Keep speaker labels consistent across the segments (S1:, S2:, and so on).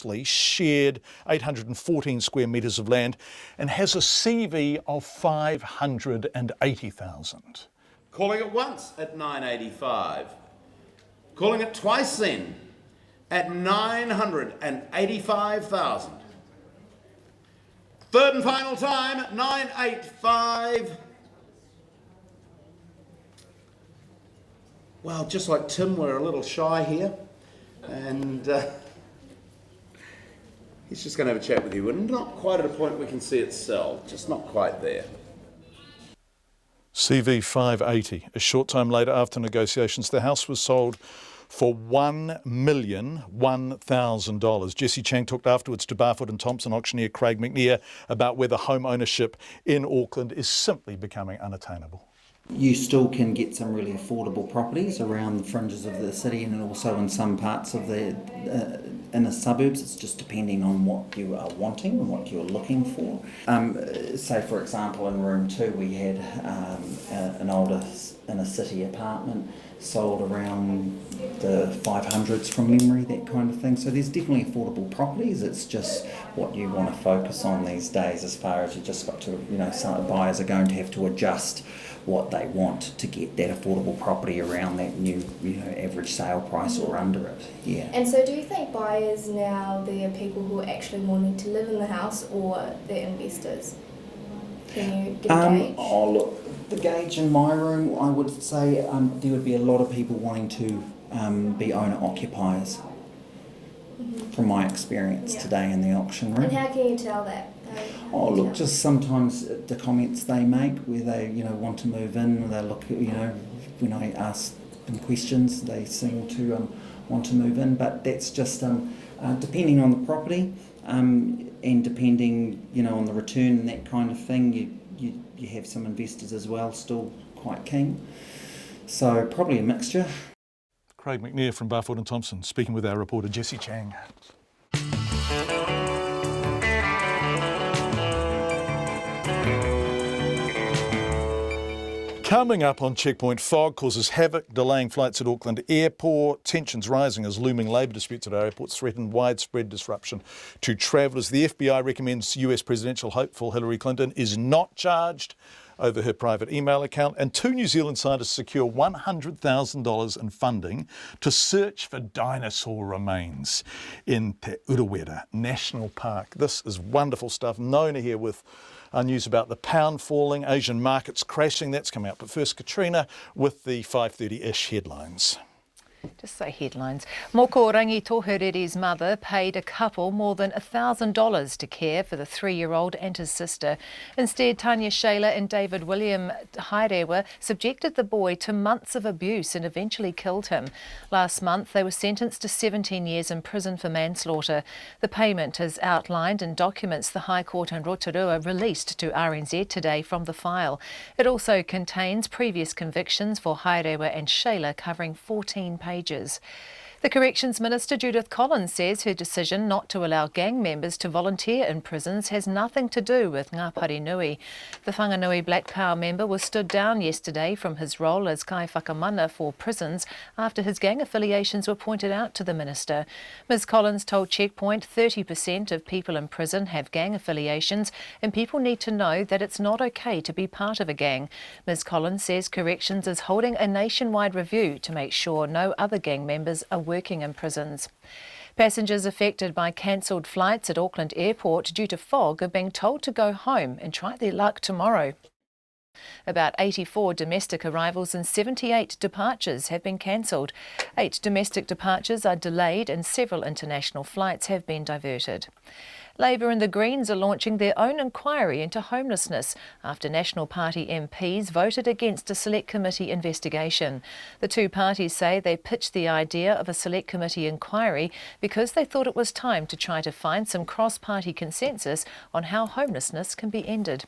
S1: roughly shared 814 square metres of land and has a CV of 580,000.
S2: Calling it once at 985. Calling it twice then at 985,000. Third and final time at 985. Well, just like Tim, we're a little shy here, and he's just going to have a chat with you. We're not quite at a point we can see it sell, just not quite there.
S1: CV 580. A short time later, after negotiations, the house was sold for $1,001,000. Jesse Chang talked afterwards to Barfoot and Thompson auctioneer Craig McNear about whether home ownership in Auckland is simply becoming unattainable.
S3: You still can get some really affordable properties around the fringes of the city and also in some parts of the inner suburbs. It's just depending on what you are wanting and what you're looking for. Say, for example, in room 2 we had an older inner city apartment sold around the 500s from memory, that kind of thing. So there's definitely affordable properties. It's just what you want to focus on these days, as far as you just got to, some buyers are going to have to adjust what they want to get that affordable property around that new, average sale price or under it. Yeah.
S4: And so do you think buyers now, they're people who are actually wanting to live in the house, or they're investors? Can you get a gauge?
S3: Oh, look, the gauge in my room, I would say there would be a lot of people wanting to be owner-occupiers, from my experience today in the auction room.
S4: And how can you tell that?
S3: Oh, look, just sometimes the comments they make where they, want to move in, or they look, when I ask them questions, they seem to want to move in. But that's just depending on the property and depending, on the return and that kind of thing. You have some investors as well still quite keen. So probably a mixture.
S1: Craig McNear from Barfoot and Thompson speaking with our reporter Jesse Chang. Coming up on Checkpoint, fog causes havoc, delaying flights at Auckland Airport. Tensions rising as looming labour disputes at our airports threaten widespread disruption to travellers. The FBI recommends US presidential hopeful Hillary Clinton is not charged over her private email account. And 2 New Zealand scientists secure $100,000 in funding to search for dinosaur remains in Te Urewera National Park. This is wonderful stuff. Nona here with news about the pound falling, Asian markets crashing. That's come out. But first, Katrina with the 5:30-ish headlines.
S5: Just say headlines. Moko Rangitoherere's mother paid a couple more than $1,000 to care for the 3-year-old and his sister. Instead, Tanya Shayla and David William Hairewa subjected the boy to months of abuse and eventually killed him. Last month, they were sentenced to 17 years in prison for manslaughter. The payment is outlined in documents the High Court in Rotorua released to RNZ today from the file. It also contains previous convictions for Hairewa and Shayla covering 14 pages. The Corrections Minister Judith Collins says her decision not to allow gang members to volunteer in prisons has nothing to do with Ngā Parinui. The Whanganui Black Power member was stood down yesterday from his role as Kai Whakamana for prisons after his gang affiliations were pointed out to the minister. Ms Collins told Checkpoint 30% of people in prison have gang affiliations and people need to know that it's not okay to be part of a gang. Ms Collins says Corrections is holding a nationwide review to make sure no other gang members are working in prisons. Passengers affected by cancelled flights at Auckland Airport due to fog are being told to go home and try their luck tomorrow. About 84 domestic arrivals and 78 departures have been cancelled. 8 domestic departures are delayed and several international flights have been diverted. Labour and the Greens are launching their own inquiry into homelessness after National Party MPs voted against a Select Committee investigation. The two parties say they pitched the idea of a Select Committee inquiry because they thought it was time to try to find some cross-party consensus on how homelessness can be ended.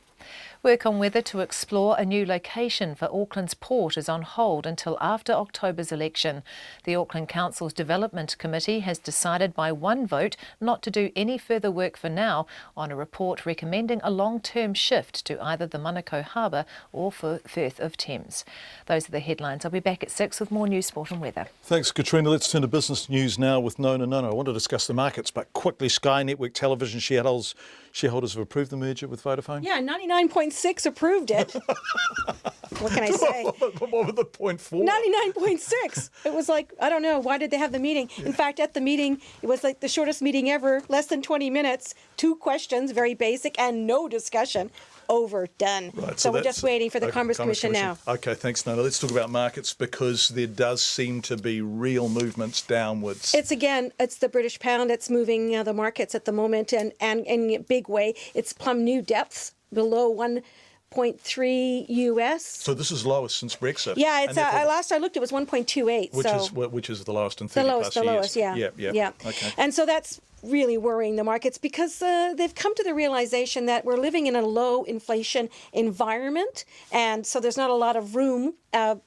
S5: Work on whether to explore a new location for Auckland's port is on hold until after October's election. The Auckland Council's Development Committee has decided by one vote not to do any further work for now on a report recommending a long-term shift to either the Manukau Harbour or Firth of Thames. Those are the headlines. I'll be back at 6 with more news, sport and weather.
S1: Thanks, Katrina. Let's turn to business news now with Nona. I want to discuss the markets, but quickly, Sky Network Television shareholders have approved the merger with Vodafone?
S6: Yeah, 99.6 approved it. What can I say?
S1: What were the 0.4?
S6: 99.6. It was like, I don't know, why did they have the meeting? In fact, at the meeting, it was like the shortest meeting ever, less than 20 minutes, 2 questions, very basic, and no discussion. Overdone.
S1: Right,
S6: so we're just waiting for the Commerce Commission now.
S1: Okay, thanks, Nona. Let's talk about markets because there does seem to be real movements downwards.
S6: It's the British pound. It's moving the markets at the moment and in a big way. It's plumbed new depths below 1.3 US.
S1: So this is lowest since Brexit.
S6: Yeah, it's last I looked, it was 1.28.
S1: Which is the lowest in 30 plus years.
S6: The lowest, yeah.
S1: Okay.
S6: And so that's really worrying the markets because they've come to the realization that we're living in a low inflation environment, and so there's not a lot of room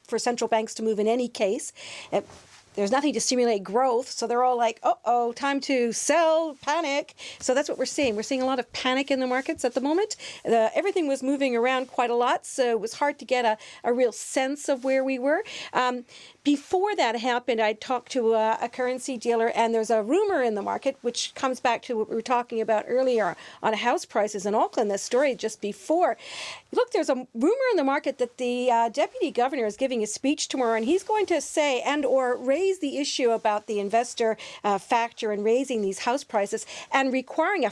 S6: for central banks to move in any case. There's nothing to stimulate growth, so they're all like, uh-oh, time to sell, panic. So that's what we're seeing. We're seeing a lot of panic in the markets at the moment. Everything was moving around quite a lot, so it was hard to get a real sense of where we were. Before that happened, I talked to a currency dealer, and there's a rumor in the market, which comes back to what we were talking about earlier on house prices in Auckland, this story just before. Look, there's a rumor in the market that the deputy governor is giving a speech tomorrow, and he's going to say and or raise the issue about the investor factor and raising these house prices and requiring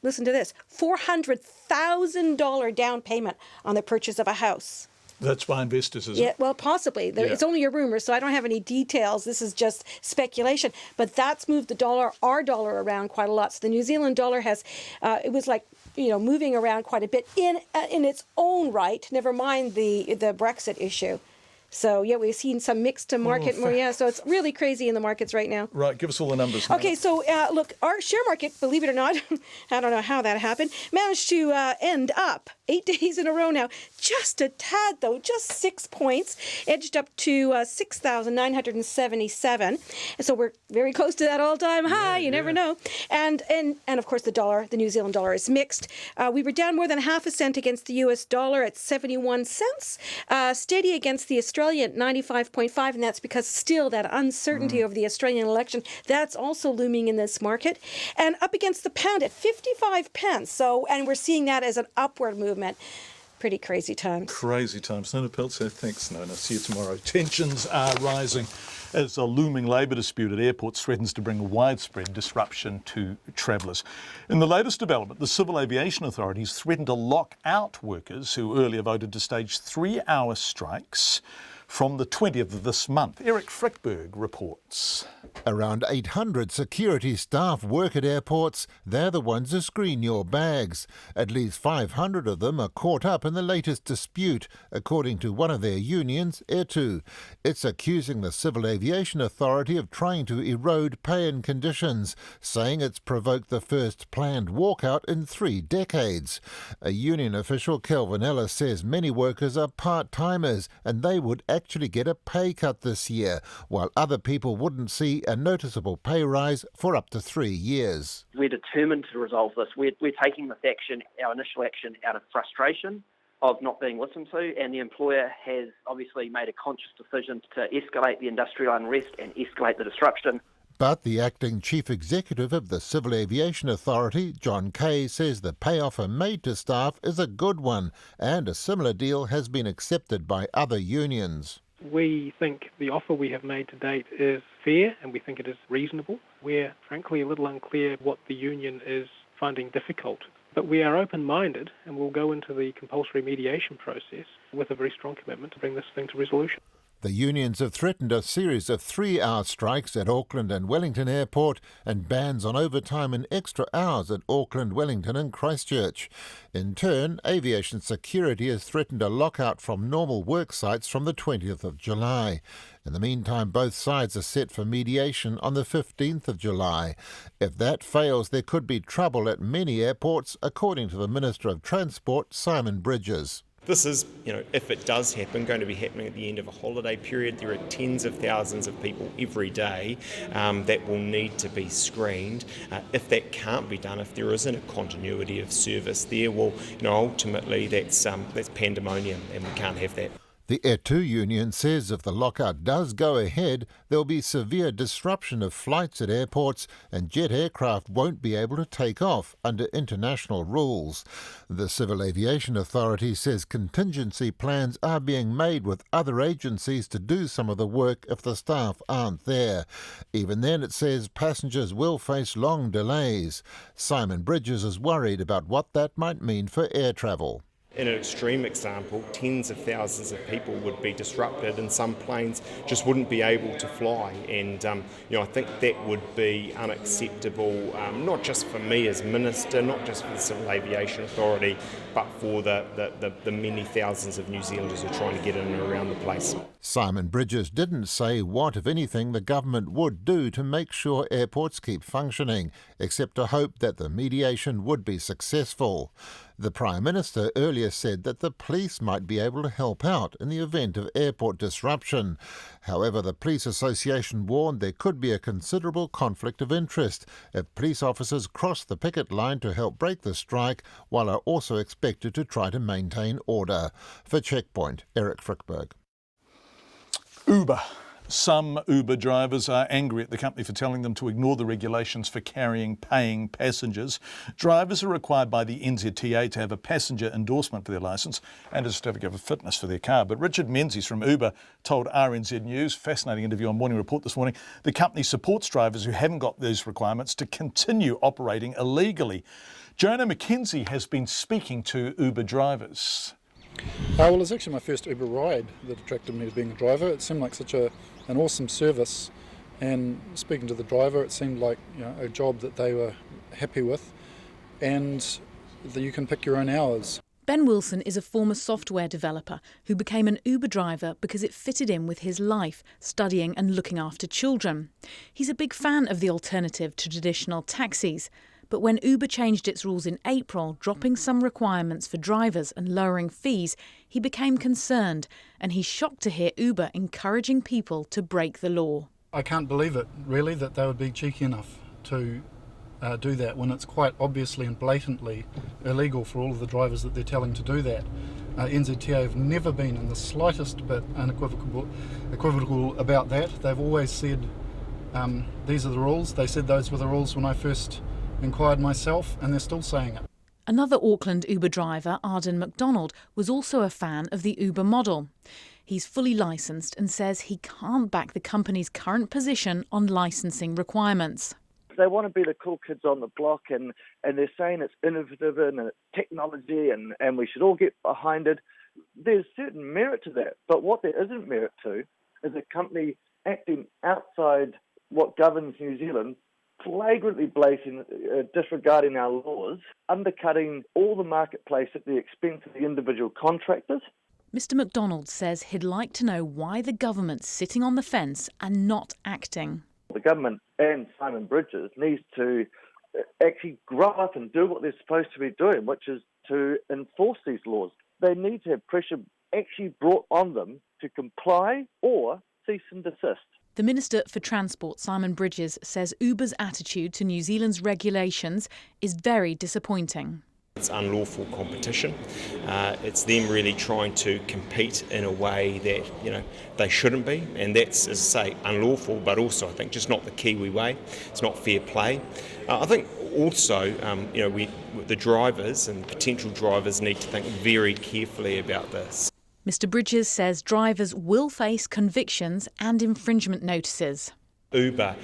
S6: listen to this, $400,000 down payment on the purchase of a house.
S1: That's by investors, isn't it?
S6: Yeah, well, possibly. It's only a rumor, so I don't have any details. This is just speculation. But that's moved our dollar around quite a lot. So the New Zealand dollar has, it was like, moving around quite a bit in its own right, never mind the Brexit issue. So, yeah, we've seen some mixed market. So it's really crazy in the markets right now.
S1: Right, give us all the numbers.
S6: Okay, so look, our share market, believe it or not, I don't know how that happened, managed to end up 8 days in a row now. Just a tad, though, just 6 points, edged up to 6,977. And so we're very close to that all-time high. You never know. And of course, the New Zealand dollar is mixed. We were down more than half a cent against the US dollar at 71 cents, steady against the Australian at 95.5, and that's because still that uncertainty over the Australian election, that's also looming in this market. And up against the pound at 55 pence. So, and we're seeing that as an upward movement. Pretty crazy times. Crazy times.
S1: Nona Peltzer, thanks, Nona. See you tomorrow. Tensions are rising as a looming labour dispute at airports threatens to bring widespread disruption to travellers. In the latest development, the Civil Aviation Authorities threatened to lock out workers who earlier voted to stage 3-hour strikes from the 20th of this month. Eric Frickberg reports.
S7: Around 800 security staff work at airports. They're the ones who screen your bags. At least 500 of them are caught up in the latest dispute, according to one of their unions, Etu. It's accusing the Civil Aviation Authority of trying to erode pay and conditions, saying it's provoked the first planned walkout in 3 decades. A union official, Kelvin Ellis, says many workers are part-timers and they would actually get a pay cut this year, while other people wouldn't see a noticeable pay rise for up to 3 years.
S8: We're determined to resolve this. We're taking this action, our initial action, out of frustration of not being listened to, and the employer has obviously made a conscious decision to escalate the industrial unrest and escalate the disruption.
S7: But the acting chief executive of the Civil Aviation Authority, John Campbell, says the pay offer made to staff is a good one, and a similar deal has been accepted by other unions.
S9: We think the offer we have made to date is fair and we think it is reasonable. We're frankly a little unclear what the union is finding difficult, but we are open-minded and we'll go into the compulsory mediation process with a very strong commitment to bring this thing to resolution.
S7: The unions have threatened a series of 3-hour strikes at Auckland and Wellington Airport and bans on overtime and extra hours at Auckland, Wellington and Christchurch. In turn, aviation security has threatened a lockout from normal work sites from the 20th of July. In the meantime, both sides are set for mediation on the 15th of July. If that fails, there could be trouble at many airports, according to the Minister of Transport, Simon Bridges.
S10: This is, if it does happen, going to be happening at the end of a holiday period. There are tens of thousands of people every day that will need to be screened. If that can't be done, if there isn't a continuity of service there, well, ultimately that's pandemonium, and we can't have that.
S7: The E2 union says if the lockout does go ahead, there'll be severe disruption of flights at airports and jet aircraft won't be able to take off under international rules. The Civil Aviation Authority says contingency plans are being made with other agencies to do some of the work if the staff aren't there. Even then, it says passengers will face long delays. Simon Bridges is worried about what that might mean for air travel.
S10: In an extreme example, tens of thousands of people would be disrupted and some planes just wouldn't be able to fly. And, I think that would be unacceptable, not just for me as Minister, not just for the Civil Aviation Authority, but for the many thousands of New Zealanders who are trying to get in and around the place.
S7: Simon Bridges didn't say what, if anything, the government would do to make sure airports keep functioning, except to hope that the mediation would be successful. The Prime Minister earlier said that the police might be able to help out in the event of airport disruption. However, the Police Association warned there could be a considerable conflict of interest if police officers cross the picket line to help break the strike, while are also expected to try to maintain order. For Checkpoint, Eric Frickberg.
S1: Uber. Some Uber drivers are angry at the company for telling them to ignore the regulations for carrying paying passengers. Drivers are required by the NZTA to have a passenger endorsement for their licence and a certificate of fitness for their car. But Richard Menzies from Uber told RNZ News, fascinating interview on Morning Report this morning, the company supports drivers who haven't got those requirements to continue operating illegally. Jonah McKenzie has been speaking to Uber drivers.
S11: Well, it was actually my first Uber ride that attracted me to being a driver. It seemed like such an awesome service, and speaking to the driver, it seemed like a job that they were happy with, and that you can pick your own hours.
S12: Ben Wilson is a former software developer who became an Uber driver because it fitted in with his life, studying and looking after children. He's a big fan of the alternative to traditional taxis. But when Uber changed its rules in April, dropping some requirements for drivers and lowering fees, he became concerned, and he's shocked to hear Uber encouraging people to break the law.
S11: I can't believe it, really, that they would be cheeky enough to do that when it's quite obviously and blatantly illegal for all of the drivers that they're telling to do that. NZTA have never been in the slightest bit unequivocal about that. They've always said these are the rules. They said those were the rules when I first inquired myself, and they're still saying it.
S12: Another Auckland Uber driver, Arden McDonald, was also a fan of the Uber model. He's fully licensed and says he can't back the company's current position on licensing requirements.
S13: They want to be the cool kids on the block, and they're saying it's innovative and it's technology and we should all get behind it. There's certain merit to that, but what there isn't merit to is a company acting outside what governs New Zealand, flagrantly disregarding our laws, undercutting all the marketplace at the expense of the individual contractors.
S12: Mr McDonald says he'd like to know why the government's sitting on the fence and not acting.
S13: The government and Simon Bridges needs to actually grow up and do what they're supposed to be doing, which is to enforce these laws. They need to have pressure actually brought on them to comply or cease and desist.
S12: The Minister for Transport, Simon Bridges, says Uber's attitude to New Zealand's regulations is very disappointing.
S10: It's unlawful competition. It's them really trying to compete in a way that they shouldn't be, and that's, as I say, unlawful, but also I think just not the Kiwi way. It's not fair play. I think also the drivers and potential drivers need to think very carefully about this.
S12: Mr Bridges says drivers will face convictions and infringement notices.
S10: Uber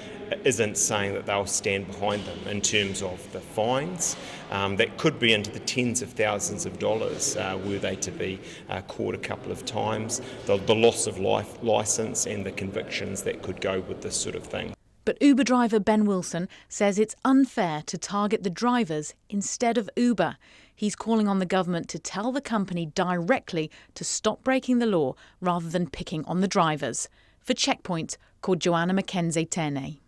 S10: isn't saying that they'll stand behind them in terms of the fines. That could be into the tens of thousands of dollars were they to be caught a couple of times, the loss of licence and the convictions that could go with this sort of thing.
S12: But Uber driver Ben Wilson says it's unfair to target the drivers instead of Uber. He's calling on the government to tell the company directly to stop breaking the law rather than picking on the drivers. For Checkpoint, called Joanna Mackenzie-Ternay.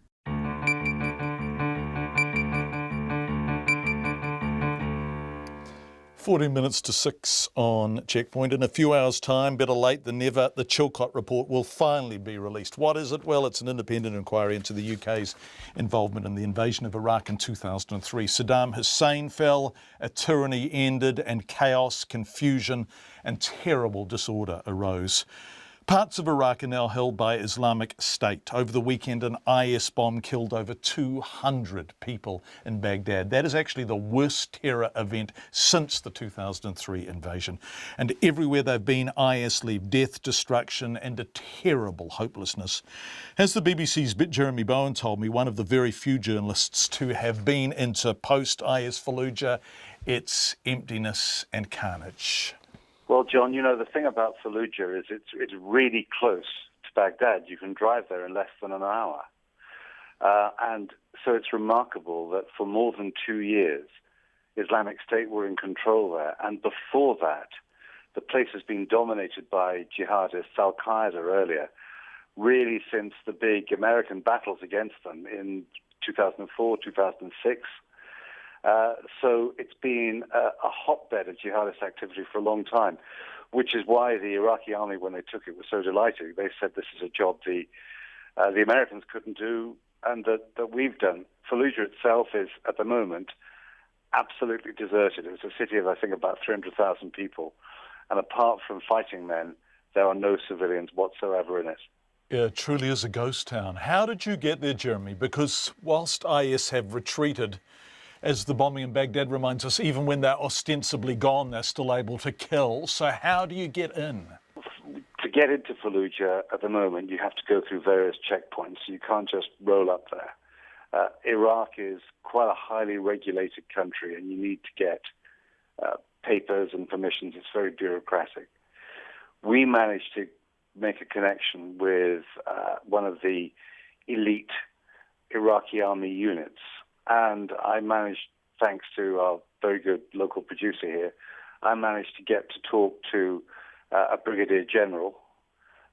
S1: 14 minutes to 6 on Checkpoint. In a few hours' time, better late than never, the Chilcot report will finally be released. What is it? Well, it's an independent inquiry into the UK's involvement in the invasion of Iraq in 2003. Saddam Hussein fell, a tyranny ended, and chaos, confusion, and terrible disorder arose. Parts of Iraq are now held by Islamic State. Over the weekend, an IS bomb killed over 200 people in Baghdad. That is actually the worst terror event since the 2003 invasion. And everywhere they've been, IS leave death, destruction, and a terrible hopelessness. As the BBC's Jeremy Bowen told me, one of the very few journalists to have been into post-IS Fallujah, it's emptiness and carnage.
S14: Well, John, you know, the thing about Fallujah is it's really close to Baghdad. You can drive there in less than an hour. And so it's remarkable that for more than 2 years, Islamic State were in control there. And before that, the place has been dominated by jihadists, Al-Qaeda earlier, really since the big American battles against them in 2004, 2006. So it's been a hotbed of jihadist activity for a long time, which is why the Iraqi army, when they took it, was so delighted. They said this is a job the Americans couldn't do and that we've done. Fallujah itself is, at the moment, absolutely deserted. It's a city of, I think, about 300,000 people. And apart from fighting men, there are no civilians whatsoever in it.
S1: Yeah, it truly is a ghost town. How did you get there, Jeremy? Because whilst IS have retreated, as the bombing in Baghdad reminds us, even when they're ostensibly gone, they're still able to kill. So how do you get in?
S14: To get into Fallujah at the moment, you have to go through various checkpoints. You can't just roll up there. Iraq is quite a highly regulated country, and you need to get papers and permissions. It's very bureaucratic. We managed to make a connection with one of the elite Iraqi army units. And I managed, thanks to our very good local producer here, I managed to get to talk to a brigadier general.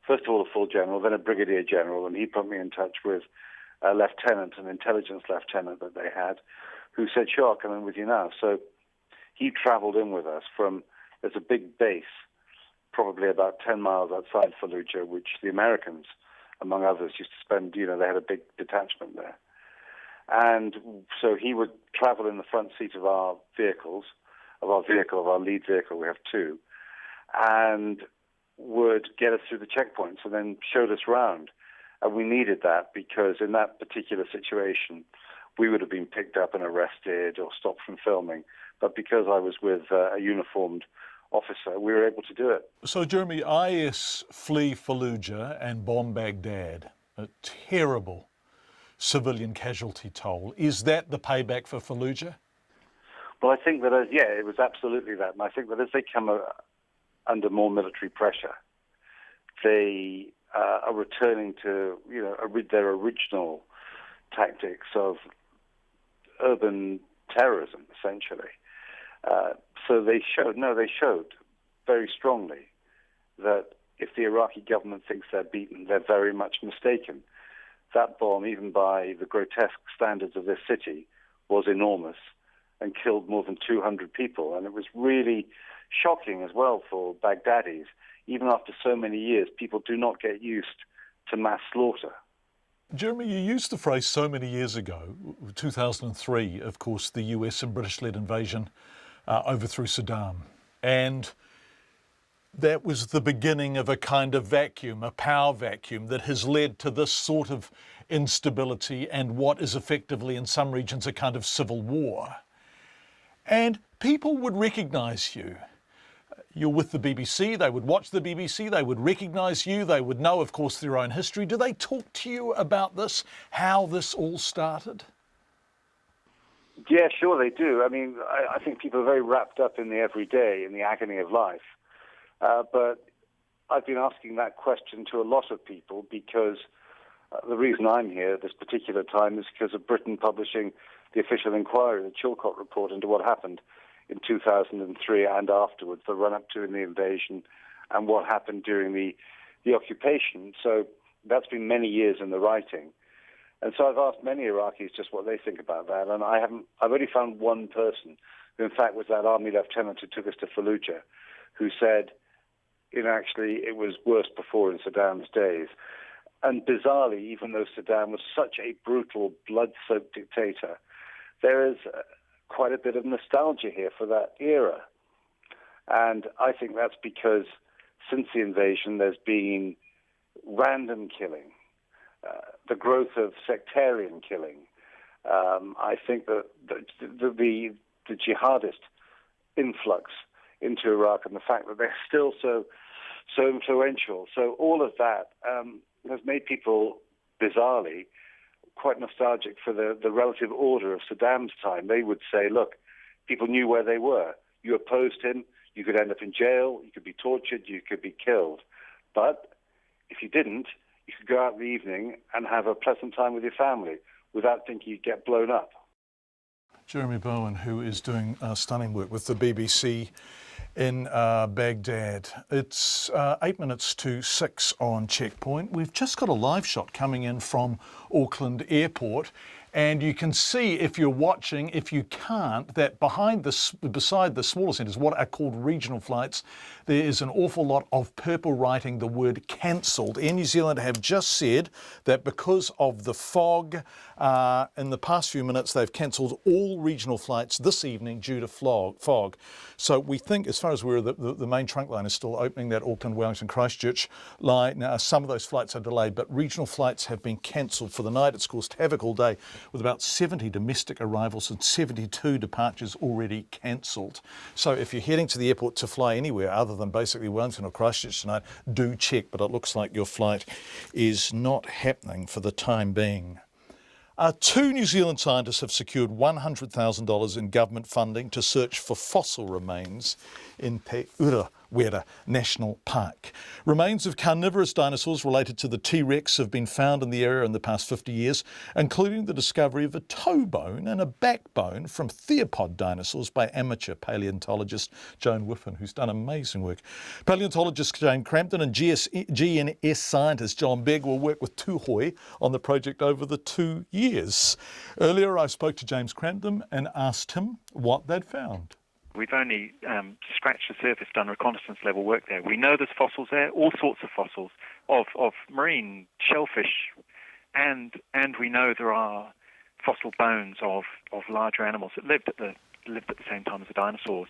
S14: First of all, a full general, then a brigadier general, and he put me in touch with a lieutenant, an intelligence lieutenant that they had, who said, sure, I'll come in with you now. So he travelled in with us from, there's a big base, probably about 10 miles outside Fallujah, which the Americans, among others, used to spend, they had a big detachment there. And so he would travel in the front seat of our vehicles, of our lead vehicle, we have two, and would get us through the checkpoints and then showed us around. And we needed that because in that particular situation, we would have been picked up and arrested or stopped from filming. But because I was with a uniformed officer, we were able to do it.
S1: So, Jeremy, IS flee Fallujah and bomb Baghdad. A terrible civilian casualty toll. Is that the payback for Fallujah?
S14: Well, I think that, it was absolutely that. And I think that as they come under more military pressure, they are returning to, their original tactics of urban terrorism, essentially. So they showed very strongly that if the Iraqi government thinks they're beaten, they're very much mistaken. That bomb, even by the grotesque standards of this city, was enormous and killed more than 200 people. And it was really shocking as well for Baghdadis. Even after so many years, people do not get used to mass slaughter.
S1: Jeremy, you used the phrase so many years ago, 2003, of course, the US and British-led invasion overthrew Saddam. And that was the beginning of a kind of vacuum, a power vacuum that has led to this sort of instability and what is effectively in some regions a kind of civil war. And people would recognise you. You're with the BBC, they would watch the BBC, they would recognise you, they would know, of course, their own history. Do they talk to you about this, how this all started?
S14: Yeah, sure they do. I mean, I think people are very wrapped up in the everyday, in the agony of life. But I've been asking that question to a lot of people because the reason I'm here at this particular time is because of Britain publishing the official inquiry, the Chilcot report into what happened in 2003 and afterwards, the run-up to the invasion and what happened during the occupation. So that's been many years in the writing. And so I've asked many Iraqis just what they think about that, and I've only found one person, who in fact was that army lieutenant who took us to Fallujah, who said, actually it was worse before in Saddam's days. And bizarrely, even though Saddam was such a brutal, blood-soaked dictator, there is quite a bit of nostalgia here for that era. And I think that's because since the invasion, there's been random killing, the growth of sectarian killing. I think that the jihadist influx into Iraq and the fact that they're still so influential. So all of that has made people, bizarrely, quite nostalgic for the relative order of Saddam's time. They would say, look, people knew where they were. You opposed him, you could end up in jail, you could be tortured, you could be killed. But if you didn't, you could go out in the evening and have a pleasant time with your family without thinking you'd get blown up.
S1: Jeremy Bowen, who is doing stunning work with the BBC in Baghdad. It's 8 minutes to 6 on Checkpoint. We've just got a live shot coming in from Auckland Airport. And you can see, if you're watching, if you can't, that beside the smaller centres, what are called regional flights, there is an awful lot of purple writing the word cancelled. Air New Zealand have just said that because of the fog, in the past few minutes, they've cancelled all regional flights this evening due to fog. So we think, as far as we're the main trunk line is still opening, that Auckland, Wellington, Christchurch line. Now, some of those flights are delayed, but regional flights have been cancelled for the night. It's caused havoc all day, with about 70 domestic arrivals and 72 departures already cancelled. So if you're heading to the airport to fly anywhere other than basically Wellington or Christchurch tonight, do check, but it looks like your flight is not happening for the time being. 2 New Zealand scientists have secured $100,000 in government funding to search for fossil remains in Te Urawera National Park. Remains of carnivorous dinosaurs related to the T-Rex have been found in the area in the past 50 years, including the discovery of a toe bone and a backbone from theropod dinosaurs by amateur paleontologist Joan Whiffen, who's done amazing work. Paleontologist Jane Crampton and GNS scientist John Begg will work with Tuhoi on the project over the 2 years. Earlier, I spoke to James Crampton and asked him what they'd found.
S15: We've only scratched the surface, done reconnaissance level work there. We know there's fossils there, all sorts of fossils, of marine shellfish, and we know there are fossil bones of larger animals that lived at the same time as the dinosaurs.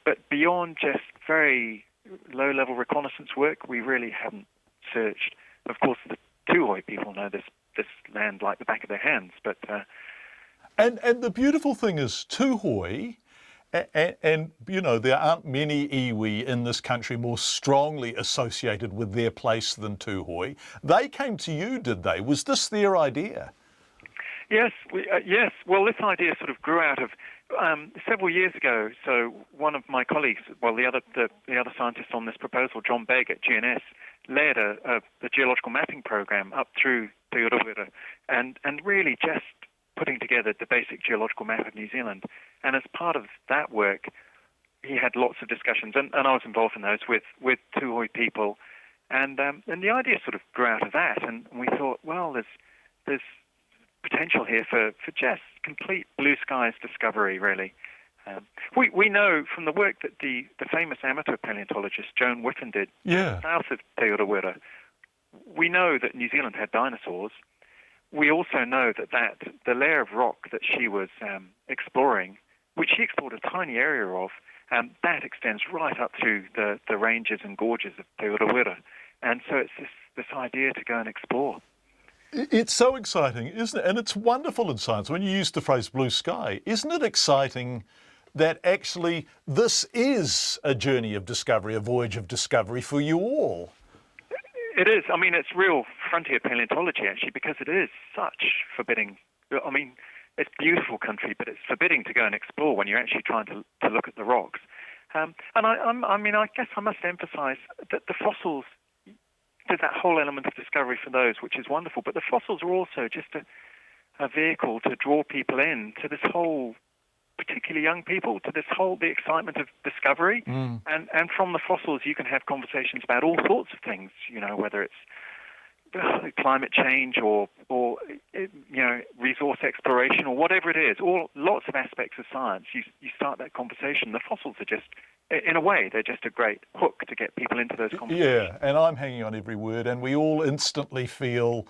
S15: But beyond just very low-level reconnaissance work, we really haven't searched. Of course, the Tuhoi people know this land like the back of their hands, but
S1: and the beautiful thing is Tuhoi. And, you know, there aren't many iwi in this country more strongly associated with their place than Tuhoi. They came to you, did they? Was this their idea?
S15: Yes. Yes. Well, this idea sort of grew out of several years ago. So one of my colleagues, well, the other scientist on this proposal, John Begg at GNS, led a geological mapping program up through Te Urawera and really just putting together the basic geological map of New Zealand. And as part of that work, he had lots of discussions, and I was involved in those with Tuhoi people, and the idea sort of grew out of that, and we thought, well, there's potential here for just complete blue skies discovery, really. We know from the work that the famous amateur paleontologist Joan Whiffen did south of Te Urawera, we know that New Zealand had dinosaurs. We also know that the layer of rock that she was exploring, which she explored a tiny area of, that extends right up through the ranges and gorges of Te Urawera. And so it's this idea to go and explore.
S1: It's so exciting, isn't it? And it's wonderful in science. When you use the phrase blue sky, isn't it exciting that actually this is a journey of discovery, a voyage of discovery for you all.
S15: It is. I mean, it's real frontier paleontology, actually, because it is such forbidding. I mean, it's beautiful country, but it's forbidding to go and explore when you're actually trying to look at the rocks. And I guess I must emphasize that the fossils, there's that whole element of discovery for those, which is wonderful, but the fossils are also just a vehicle to draw people in to this whole, particularly young people, to this whole, the excitement of discovery. And from the fossils you can have conversations about all sorts of things, you know, whether it's climate change or resource exploration or whatever it is, lots of aspects of science. You start that conversation. The fossils are just, in a way, they're just a great hook to get people into those conversations.
S1: Yeah, and I'm hanging on every word, and we all instantly feel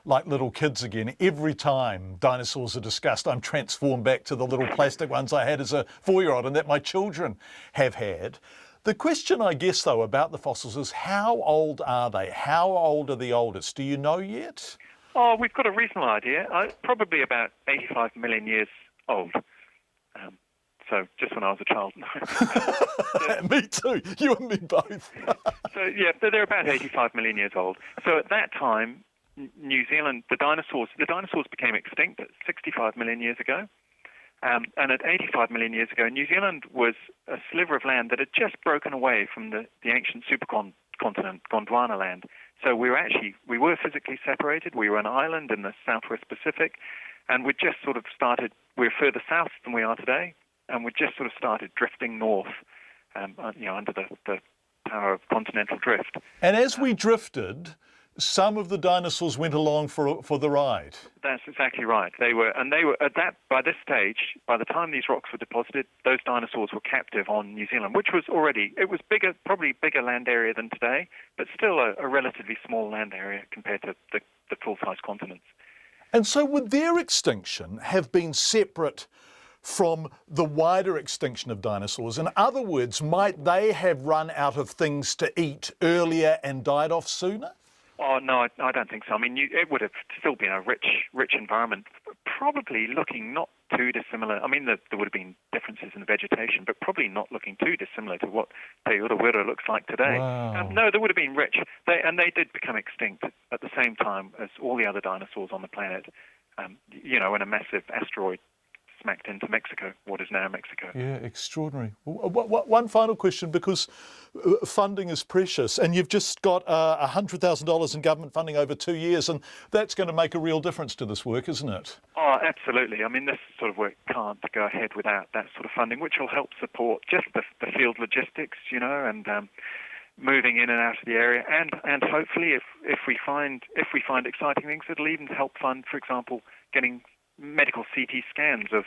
S1: like little kids again. Every time dinosaurs are discussed, I'm transformed back to the little plastic ones I had as a 4-year-old and that my children have had. The question, I guess, though, about the fossils is how old are they? How old are the oldest? Do you know yet?
S15: Oh, we've got a reasonable idea. Probably about 85 million years old. So just when I was a child.
S1: Me too. You and me both.
S15: So yeah, they're about 85 million years old. So at that time, New Zealand, the dinosaurs became extinct at 65 million years ago. And at 85 million years ago, New Zealand was a sliver of land that had just broken away from the ancient supercontinent, Gondwana land. So we were physically separated. We were an island in the southwest Pacific, and we just sort of started, we're further south than we are today, and we just sort of started drifting north, under the power of continental drift.
S1: And as we drifted, some of the dinosaurs went along for the ride.
S15: That's exactly right. They were at that, by this stage, by the time these rocks were deposited, those dinosaurs were captive on New Zealand, which was bigger, probably bigger land area than today, but still a relatively small land area compared to the full-size continents.
S1: And so would their extinction have been separate from the wider extinction of dinosaurs? In other words, might they have run out of things to eat earlier and died off sooner?
S15: Oh, no, I don't think so. I mean, it would have still been a rich environment, probably looking not too dissimilar. I mean, there would have been differences in the vegetation, but probably not looking too dissimilar to what Te Urewera looks like today.
S1: Wow.
S15: No, they would have been rich. They did become extinct at the same time as all the other dinosaurs on the planet, when a massive asteroid smacked into Mexico, what is now Mexico.
S1: Yeah, extraordinary. One final question, because funding is precious, and you've just got $100,000 in government funding over 2 years, and that's going to make a real difference to this work, isn't it?
S15: Oh, absolutely. I mean, this sort of work can't go ahead without that sort of funding, which will help support just the field logistics, and moving in and out of the area, and hopefully, if we find exciting things, it'll even help fund, for example, getting medical CT scans of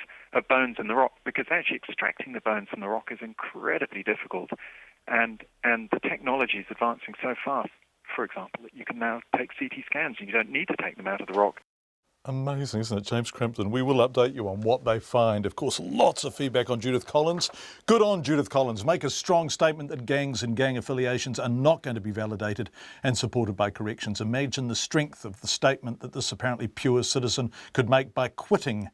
S15: bones in the rock, because actually extracting the bones from the rock is incredibly difficult, and the technology is advancing so fast, for example, that you can now take CT scans and you don't need to take them out of the rock.
S1: Amazing, isn't it, James Crampton? We will update you on what they find. Of course, lots of feedback on Judith Collins. Good on Judith Collins. Make a strong statement that gangs and gang affiliations are not going to be validated and supported by corrections. Imagine the strength of the statement that this apparently pure citizen could make by quitting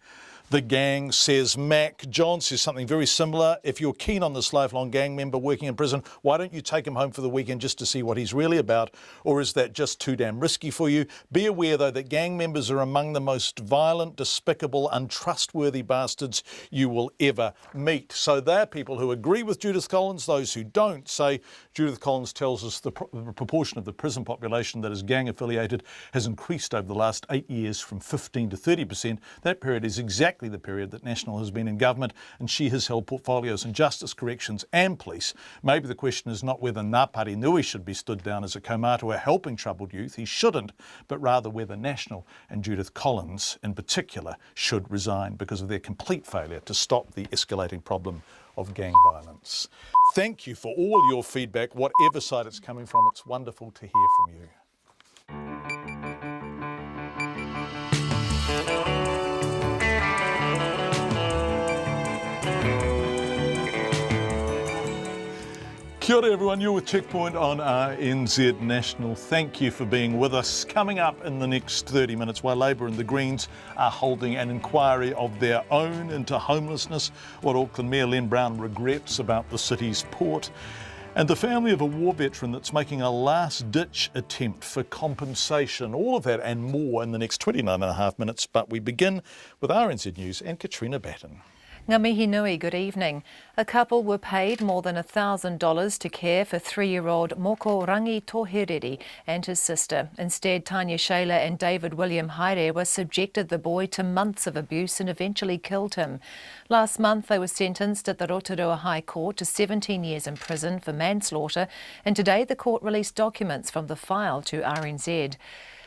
S1: the gang, says Mac. John says something very similar. If you're keen on this lifelong gang member working in prison, why don't you take him home for the weekend just to see what he's really about? Or is that just too damn risky for you? Be aware, though, that gang members are among the most violent, despicable, untrustworthy bastards you will ever meet. So they're people who agree with Judith Collins. Those who don't say Judith Collins tells us the proportion of the prison population that is gang affiliated has increased over the last 8 years from 15 to 30%. That period is exactly the period that National has been in government, and she has held portfolios in justice, corrections and police. Maybe the question is not whether Ngāpari Nui should be stood down as a kaumātua helping troubled youth. He shouldn't, but rather whether National and Judith Collins in particular should resign because of their complete failure to stop the escalating problem of gang violence. Thank you for all your feedback, whatever side it's coming from. It's wonderful to hear from you. Kia Kia ora everyone, you're with Checkpoint on RNZ National. Thank you for being with us. Coming up in the next 30 minutes, while Labor and the Greens are holding an inquiry of their own into homelessness, what Auckland Mayor Len Brown regrets about the city's port, and the family of a war veteran that's making a last-ditch attempt for compensation. All of that and more in the next 29.5 minutes, but we begin with RNZ News and Katrina Batten.
S5: Ngā mihi nui, good evening. A couple were paid more than $1,000 to care for 3-year-old Moko Rangi Tohereri and his sister. Instead, Tanya Shayla and David William Haere subjected the boy to months of abuse and eventually killed him. Last month, they were sentenced at the Rotorua High Court to 17 years in prison for manslaughter, and today the court released documents from the file to RNZ.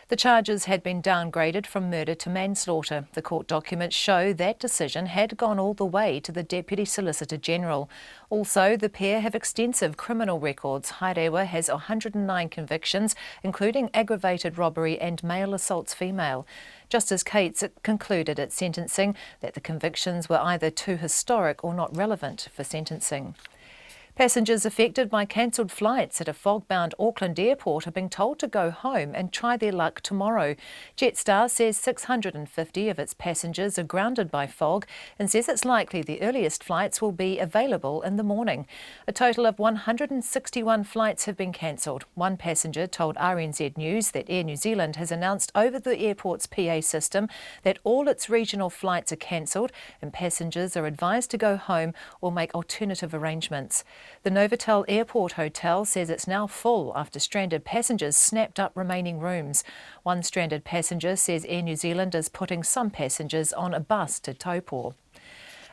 S5: The charges had been downgraded from murder to manslaughter. The court documents show that decision had gone all the way to the Deputy Solicitor General. Also, the pair have extensive criminal records. Haerewa has 109 convictions, including aggravated robbery and male assaults female. Justice Cates concluded at sentencing that the convictions were either too historic or not relevant for sentencing. Passengers affected by cancelled flights at a fog-bound Auckland airport are being told to go home and try their luck tomorrow. Jetstar says 650 of its passengers are grounded by fog and says it's likely the earliest flights will be available in the morning. A total of 161 flights have been cancelled. One passenger told RNZ News that Air New Zealand has announced over the airport's PA system that all its regional flights are cancelled and passengers are advised to go home or make alternative arrangements. The Novotel Airport Hotel says it's now full after stranded passengers snapped up remaining rooms. One stranded passenger says Air New Zealand is putting some passengers on a bus to Taupo.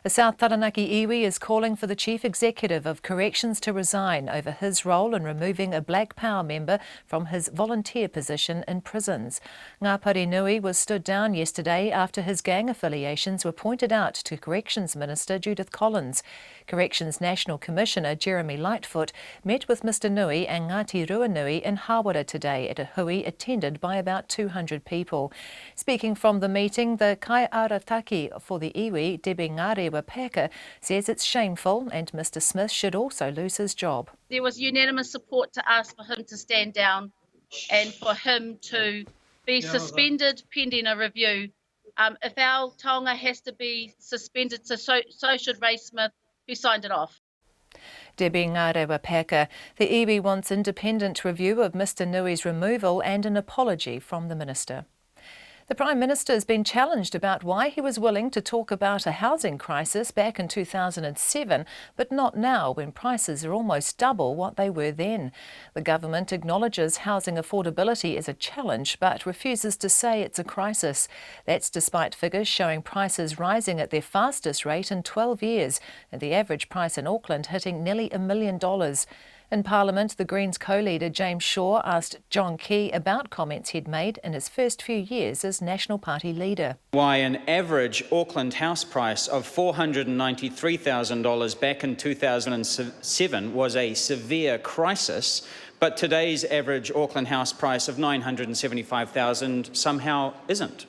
S5: A South Taranaki iwi is calling for the Chief Executive of Corrections to resign over his role in removing a Black Power member from his volunteer position in prisons. Ngāpari Nui was stood down yesterday after his gang affiliations were pointed out to Corrections Minister Judith Collins. Corrections National Commissioner Jeremy Lightfoot met with Mr Nui and Ngāti Ruanui in Hawara today at a hui attended by about 200 people. Speaking from the meeting, the Kai Arataki for the iwi, Debbie Ngarewa Peka, says it's shameful and Mr Smith should also lose his job.
S16: There was unanimous support to ask for him to stand down and for him to be suspended pending a review. If our taonga has to be suspended, so should Ray Smith, who signed it off.
S5: Debbie Ngarewa Peka. The iwi wants independent review of Mr Nui's removal and an apology from the Minister. The Prime Minister has been challenged about why he was willing to talk about a housing crisis back in 2007, but not now when prices are almost double what they were then. The government acknowledges housing affordability is a challenge, but refuses to say it's a crisis. That's despite figures showing prices rising at their fastest rate in 12 years, and the average price in Auckland hitting nearly $1 million. In Parliament, the Greens co-leader James Shaw asked John Key about comments he'd made in his first few years as National Party leader.
S17: Why an average Auckland house price of $493,000 back in 2007 was a severe crisis, but today's average Auckland house price of $975,000 somehow isn't.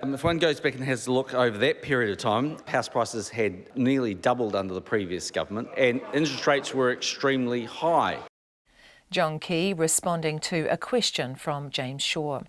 S18: If one goes back and has a look over that period of time, house prices had nearly doubled under the previous government and interest rates were extremely high.
S5: John Key responding to a question from James Shaw.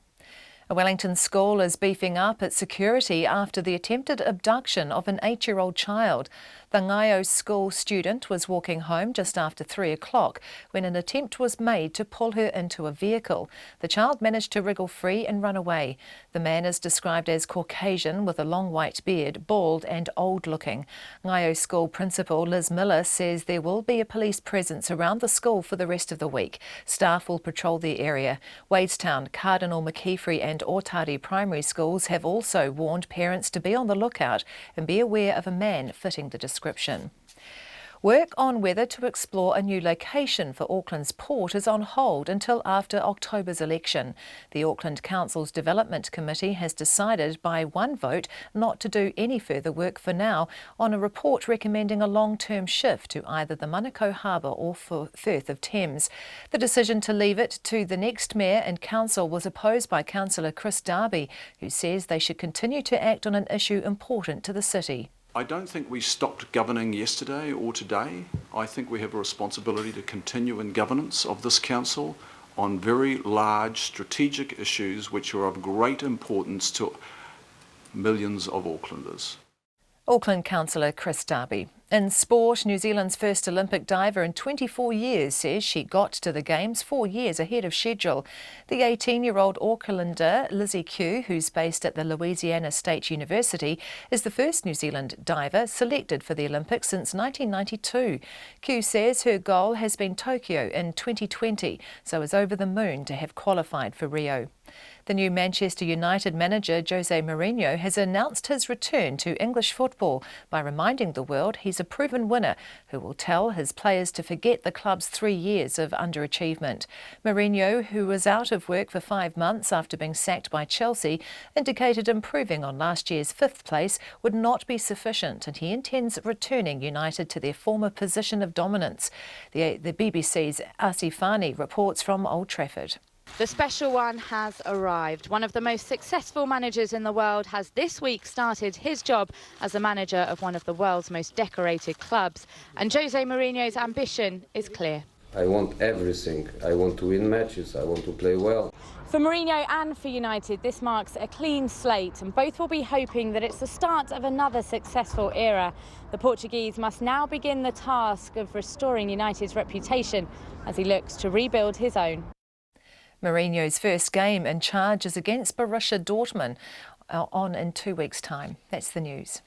S5: A Wellington school is beefing up its security after the attempted abduction of an 8-year-old child. The Ngaio school student was walking home just after 3 o'clock when an attempt was made to pull her into a vehicle. The child managed to wriggle free and run away. The man is described as Caucasian with a long white beard, bald and old-looking. Ngaio school principal Liz Miller says there will be a police presence around the school for the rest of the week. Staff will patrol the area. Wadestown, Cardinal McKeefrey and Otari primary schools have also warned parents to be on the lookout and be aware of a man fitting the description. Work on whether to explore a new location for Auckland's port is on hold until after October's election. The Auckland Council's Development Committee has decided by one vote not to do any further work for now on a report recommending a long-term shift to either the Manukau Harbour or Firth of Thames. The decision to leave it to the next mayor and council was opposed by Councillor Chris Darby, who says they should continue to act on an issue important to the city.
S19: I don't think we stopped governing yesterday or today. I think we have a responsibility to continue in governance of this council on very large strategic issues which are of great importance to millions of Aucklanders.
S5: Auckland Councillor Chris Darby. In sport, New Zealand's first Olympic diver in 24 years says she got to the Games 4 years ahead of schedule. The 18-year-old Aucklander Lizzie Q, who's based at the Louisiana State University, is the first New Zealand diver selected for the Olympics since 1992. Q says her goal has been Tokyo in 2020, so is over the moon to have qualified for Rio. The new Manchester United manager Jose Mourinho has announced his return to English football by reminding the world he's a proven winner who will tell his players to forget the club's 3 years of underachievement. Mourinho, who was out of work for 5 months after being sacked by Chelsea, indicated improving on last year's 5th place would not be sufficient, and he intends returning United to their former position of dominance. The BBC's Asifani reports from Old Trafford.
S20: The special one has arrived. One of the most successful managers in the world has this week started his job as the manager of one of the world's most decorated clubs. And Jose Mourinho's ambition is clear.
S21: I want everything. I want to win matches. I want to play well.
S20: For Mourinho and for United, this marks a clean slate, and both will be hoping that it's the start of another successful era. The Portuguese must now begin the task of restoring United's reputation as he looks to rebuild his own.
S5: Mourinho's first game in charge is against Borussia Dortmund on in 2 weeks' time. That's the news.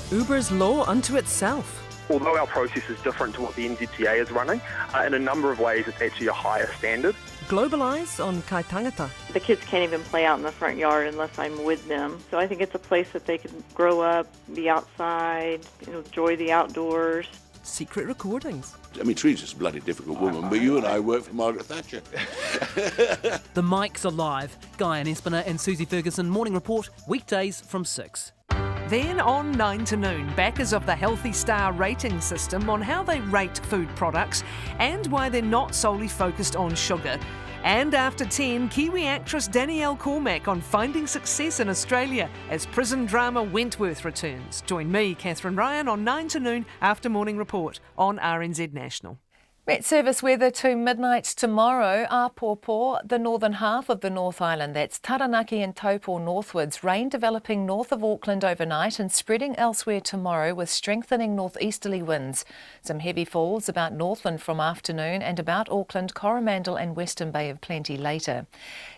S22: Uber's law unto itself.
S23: Although our process is different to what the NZTA is running, in a number of ways it's actually a higher standard.
S22: Globalise on Kaitangata.
S24: The kids can't even play out in the front yard unless I'm with them. So I think it's a place that they can grow up, be outside, enjoy the outdoors.
S22: Secret recordings.
S25: I mean, Teresa's a bloody difficult woman, but you and I work for Margaret Thatcher.
S22: The mics are live. Guy and Espiner and Susie Ferguson Morning Report, weekdays from 6. Then on 9 to noon, backers of the Healthy Star rating system on how they rate food products and why they're not solely focused on sugar. And after 10, Kiwi actress Danielle Cormack on finding success in Australia as prison drama Wentworth returns. Join me, Catherine Ryan, on 9 to noon after Morning Report on RNZ National.
S5: Met service weather to midnight tomorrow. Apōpō, the northern half of the North Island, that's Taranaki and Taupo northwards. Rain developing north of Auckland overnight and spreading elsewhere tomorrow with strengthening northeasterly winds. Some heavy falls about Northland from afternoon and about Auckland, Coromandel and Western Bay of Plenty later.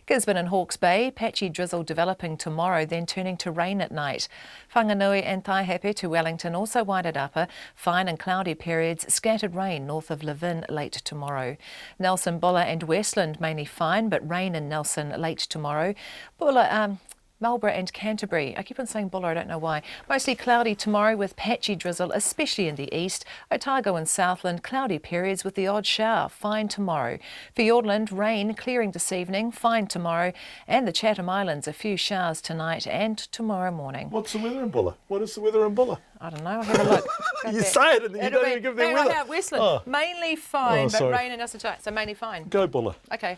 S5: Gisborne and Hawke's Bay, patchy drizzle developing tomorrow, then turning to rain at night. Whanganui and Taihape to Wellington also wide at upper. Fine and cloudy periods, scattered rain north of Levin late tomorrow. Nelson, Bulla and Westland mainly fine, but rain in Nelson late tomorrow. Bulla, Marlborough and Canterbury. I keep on saying Bulla, I don't know why. Mostly cloudy tomorrow with patchy drizzle, especially in the east. Otago and Southland, cloudy periods with the odd shower. Fine tomorrow. Fiordland, rain clearing this evening. Fine tomorrow. And the Chatham Islands, a few showers tonight and tomorrow morning.
S1: What's the weather in Bulla? What is the weather in Bulla?
S5: I don't know. I'll have a look.
S1: You say it and you don't even give the weather.
S5: Westland, mainly fine, but rain and Nelson, so mainly fine.
S1: Go Bulla.
S5: Okay.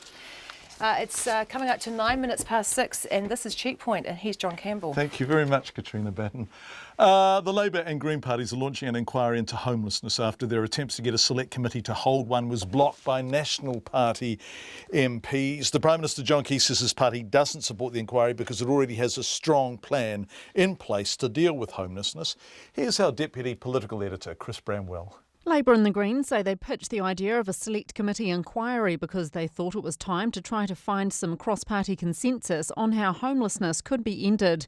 S5: It's coming up to 9 minutes past 6, and this is Checkpoint, and here's John Campbell.
S1: Thank you very much, Katrina Batten. The Labour and Green parties are launching an inquiry into homelessness after their attempts to get a select committee to hold one was blocked by National Party MPs. The Prime Minister, John Campbell, says his party doesn't support the inquiry because it already has a strong plan in place to deal with homelessness. Here's our Deputy Political Editor, Chris Bramwell.
S26: Labour and the Greens say they pitched the idea of a select committee inquiry because they thought it was time to try to find some cross-party consensus on how homelessness could be ended.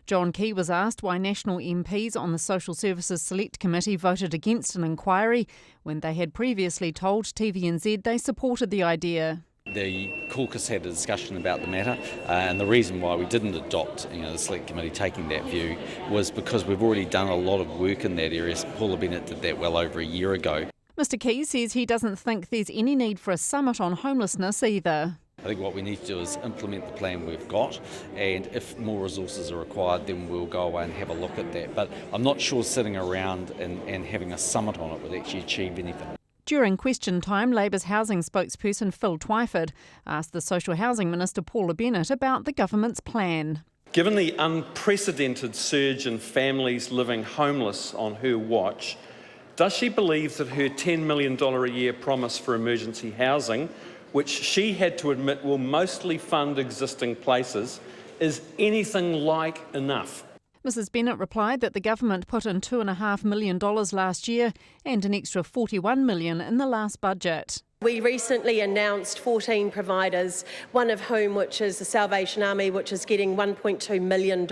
S26: John Key was asked why National MPs on the Social Services Select Committee voted against an inquiry when they had previously told TVNZ they supported the idea.
S18: The caucus had a discussion about the matter, and the reason why we didn't adopt the Select Committee taking that view was because we've already done a lot of work in that area. Paula Bennett did that well over a year ago.
S26: Mr Key says he doesn't think there's any need for a summit on homelessness either.
S18: I think what we need to do is implement the plan we've got, and if more resources are required then we'll go away and have a look at that. But I'm not sure sitting around and having a summit on it would actually achieve anything.
S26: During question time, Labour's housing spokesperson Phil Twyford asked the Social Housing Minister Paula Bennett about the government's plan.
S27: Given the unprecedented surge in families living homeless on her watch,
S2: Does she believe that her $10 million a year promise for emergency housing, which she had to admit will mostly fund existing places, is anything like enough?
S26: Mrs Bennett replied that the government put in $2.5 million last year and an extra $41 million in the last budget.
S3: We recently announced 14 providers, one of whom, which is the Salvation Army, which is getting $1.2 million,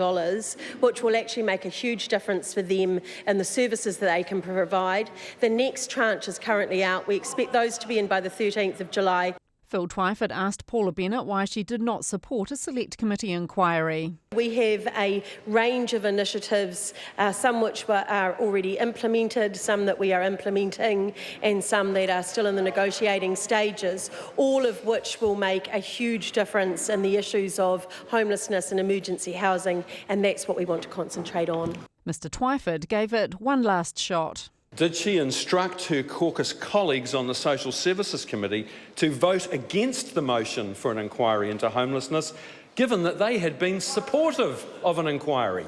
S3: which will actually make a huge difference for them and the services that they can provide. The next tranche is currently out. We expect those to be in by the 13th of July.
S26: Phil Twyford asked Paula Bennett why she did not support a select committee inquiry.
S3: We have a range of initiatives, some which are already implemented, some that we are implementing, and some that are still in the negotiating stages, all of which will make a huge difference in the issues of homelessness and emergency housing, and that's what we want to concentrate on.
S26: Mr Twyford gave it one last shot.
S2: Did she instruct her caucus colleagues on the Social Services Committee to vote against the motion for an inquiry into homelessness, given that they had been supportive of an inquiry?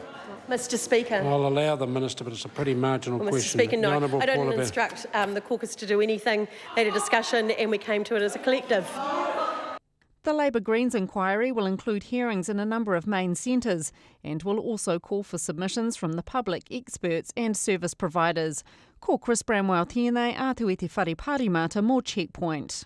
S3: Mr Speaker.
S4: I'll allow the Minister, but it's a pretty marginal question.
S3: Mr Speaker, no, I don't instruct the caucus to do anything. They had a discussion and we came to it as a collective.
S26: The Labour Greens inquiry will include hearings in a number of main centres and will also call for submissions from the public, experts and service providers. Ko Chris Bramwell tēnei atu e te whareparimata mō Checkpoint.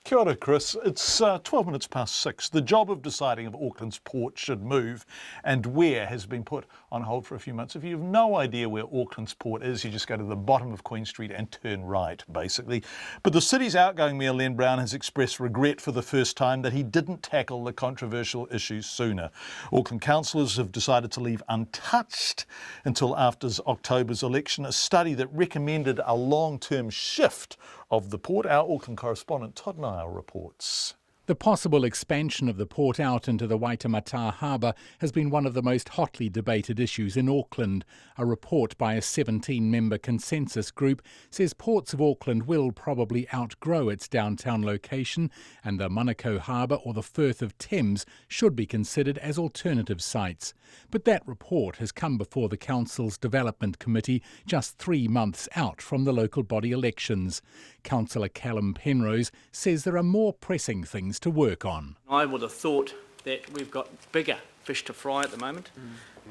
S1: Kia ora, Chris. It's 12 minutes past 6. The job of deciding if Auckland's port should move and where has been put on hold for a few months. If you have no idea where Auckland's port is, you just go to the bottom of Queen Street and turn right, basically. But the city's outgoing Mayor Len Brown has expressed regret for the first time that he didn't tackle the controversial issues sooner. Auckland councillors have decided to leave untouched until after October's election a study that recommended a long-term shift of the port. Our Auckland correspondent Todd Niall reports.
S6: The possible expansion of the port out into the Waitemata Harbour has been one of the most hotly debated issues in Auckland. A report by a 17-member consensus group says Ports of Auckland will probably outgrow its downtown location, and the Manukau Harbour or the Firth of Thames should be considered as alternative sites. But that report has come before the Council's Development Committee just 3 months out from the local body elections. Councillor Callum Penrose says there are more pressing things to work on.
S8: I would have thought that we've got bigger fish to fry at the moment,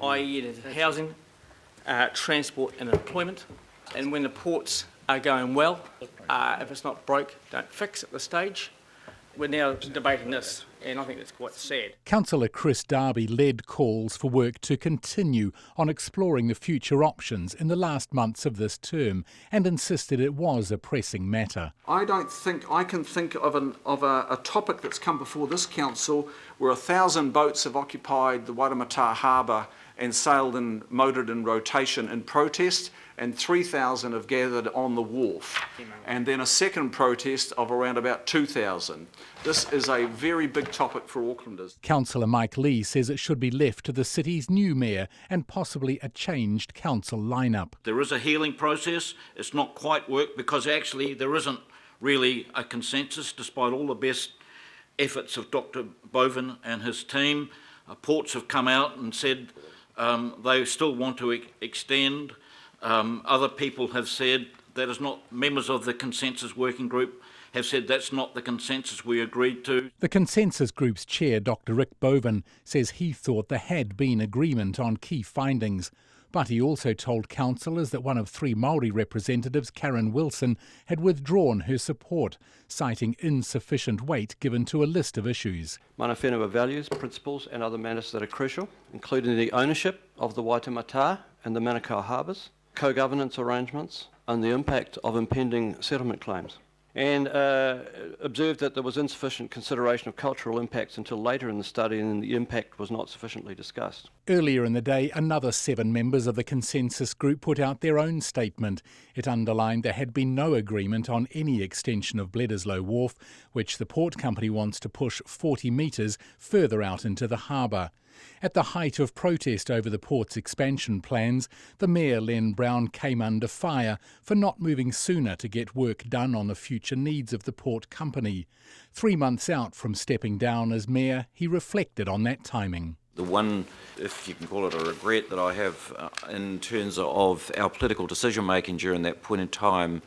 S8: i.e. housing, transport and employment. And when the ports are going well, if it's not broke, don't fix at this stage. We're now debating this, and I think that's quite sad.
S6: Councillor Chris Darby led calls for work to continue on exploring the future options in the last months of this term and insisted it was a pressing matter.
S19: I don't think I can think of a topic that's come before this council where 1,000 boats have occupied the Waitemata Harbour and sailed and motored in rotation in protest, and 3,000 have gathered on the wharf, and then a second protest of around about 2,000. This is a very big topic for Aucklanders.
S6: Councillor Mike Lee says it should be left to the city's new mayor and possibly a changed council lineup.
S9: There is a healing process. It's not quite worked because actually there isn't really a consensus despite all the best efforts of Dr. Boven and his team. Ports have come out and said they still want to extend. Other people have said that is not, members of the consensus working group have said that's not the consensus we agreed to.
S6: The consensus group's chair, Dr. Rick Boven, says he thought there had been agreement on key findings. But he also told councillors that one of 3 Māori representatives, Karen Wilson, had withdrawn her support, citing insufficient weight given to a list of issues.
S27: Mana whenua values, principles and other matters that are crucial, including the ownership of the Waitemata and the Manukau harbours, co-governance arrangements and the impact of impending settlement claims. And observed that there was insufficient consideration of cultural impacts until later in the study, and the impact was not sufficiently discussed.
S6: Earlier in the day, another 7 members of the consensus group put out their own statement. It underlined there had been no agreement on any extension of Bledisloe Wharf, which the port company wants to push 40 metres further out into the harbour. At the height of protest over the port's expansion plans, the Mayor Len Brown came under fire for not moving sooner to get work done on the future needs of the port company. 3 months out from stepping down as Mayor, he reflected on that timing.
S9: The one, if you can call it a regret, that I have in terms of our political decision making during that point in time,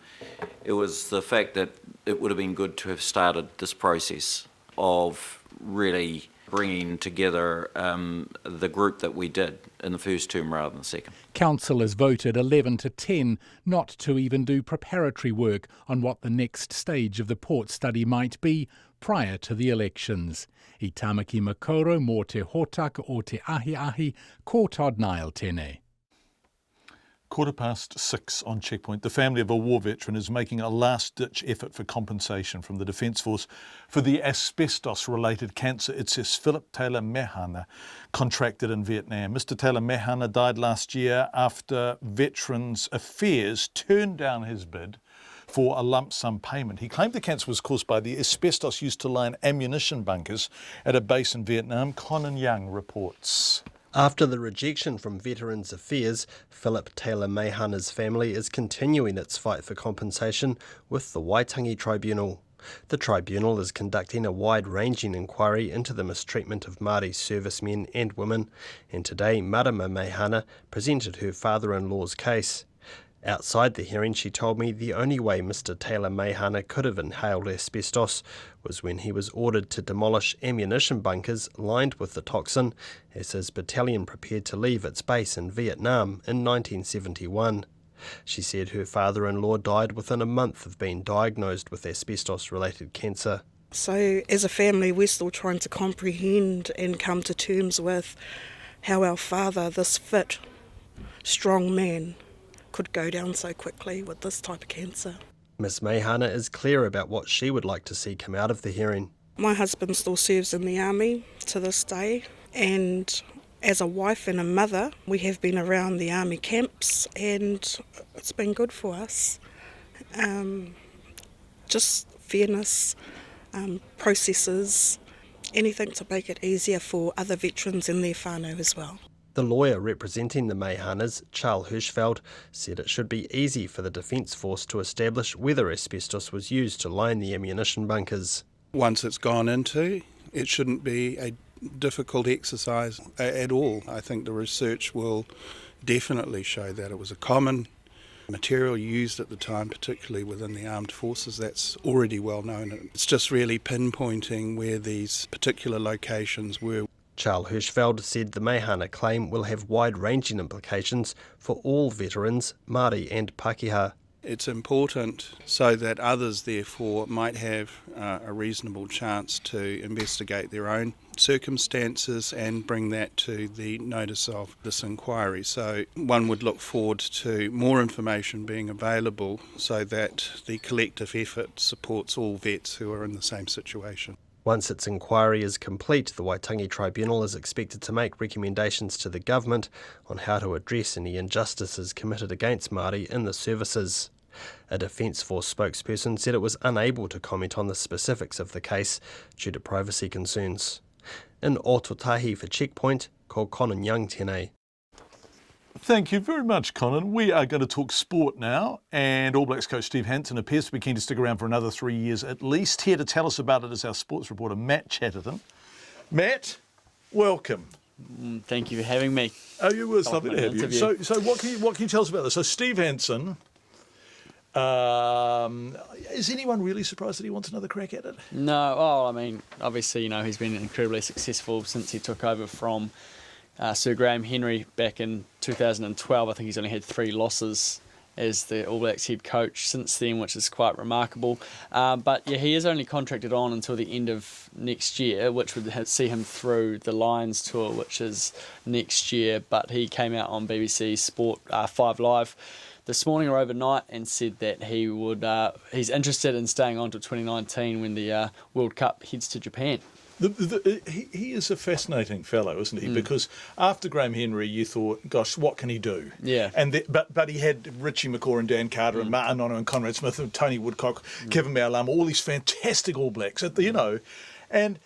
S9: it was the fact that it would have been good to have started this process of really bringing together the group that we did in the first term rather than the second.
S6: Councillors voted 11-10 not to even do preparatory work on what the next stage of the port study might be prior to the elections. I tamaki makoro mō te hōtaka o te ahi ko Todd Nile tēnei.
S1: 6:15 on Checkpoint. The family of a war veteran is making a last-ditch effort for compensation from the Defence Force for the asbestos-related cancer it says Philip Taylor Mehana contracted in Vietnam. Mr. Taylor Mehana died last year after Veterans Affairs turned down his bid for a lump sum payment. He claimed the cancer was caused by the asbestos used to line ammunition bunkers at a base in Vietnam. Conan Young reports.
S7: After the rejection from Veterans Affairs, Philip Taylor Mehana's family is continuing its fight for compensation with the Waitangi Tribunal. The tribunal is conducting a wide-ranging inquiry into the mistreatment of Māori servicemen and women, and today Marama Mehana presented her father-in-law's case. Outside the hearing, she told me the only way Mr. Taylor Mehana could have inhaled asbestos was when he was ordered to demolish ammunition bunkers lined with the toxin as his battalion prepared to leave its base in Vietnam in 1971. She said her father-in-law died within a month of being diagnosed with asbestos-related cancer.
S10: So as a family, we're still trying to comprehend and come to terms with how our father, this fit, strong man, could go down so quickly with this type of cancer.
S7: Ms. Mehana is clear about what she would like to see come out of the hearing.
S10: My husband still serves in the army to this day, and as a wife and a mother, we have been around the army camps and it's been good for us. Just fairness, processes, anything to make it easier for other veterans and their whānau as well.
S7: The lawyer representing the Mehanas, Charles Hirschfeld, said it should be easy for the Defence Force to establish whether asbestos was used to line the ammunition bunkers.
S11: Once it's gone into, it shouldn't be a difficult exercise at all. I think the research will definitely show that it was a common material used at the time, particularly within the armed forces. That's already well known. It's just really pinpointing where these particular locations were.
S7: Charles Hirschfeld said the Mehana claim will have wide-ranging implications for all veterans, Māori and Pākehā.
S11: It's important so that others, therefore, might have a reasonable chance to investigate their own circumstances and bring that to the notice of this inquiry. So one would look forward to more information being available so that the collective effort supports all vets who are in the same situation.
S7: Once its inquiry is complete, the Waitangi Tribunal is expected to make recommendations to the government on how to address any injustices committed against Māori in the services. A Defence Force spokesperson said it was unable to comment on the specifics of the case due to privacy concerns. In Ōtautahi for Checkpoint, ko Conan Young tēnei.
S1: Thank you very much, Conan. We are going to talk sport now, and All Blacks coach Steve Hansen appears to be keen to stick around for another 3 years at least. Here to tell us about it is our sports reporter, Matt Chatterton. Matt, welcome.
S12: Thank you for having me.
S1: Oh, it was lovely to have you. So what can you tell us about this? So Steve Hansen, is anyone really surprised that he wants another crack at it?
S12: No, well, I mean, obviously, he's been incredibly successful since he took over from Sir Graham Henry back in 2012. I think he's only had 3 losses as the All Blacks head coach since then, which is quite remarkable. But yeah, he is only contracted on until the end of next year, which would see him through the Lions tour, which is next year. But he came out on BBC Sport 5 Live this morning or overnight and said that he's interested in staying on to 2019 when the World Cup heads to Japan.
S1: He is a fascinating fellow, isn't he? Because after Graham Henry, you thought, gosh, what can he do?
S12: Yeah.
S1: But he had Richie McCaw and Dan Carter and Martin Ono and Conrad Smith and Tony Woodcock, Kevin Maulam, all these fantastic All Blacks, and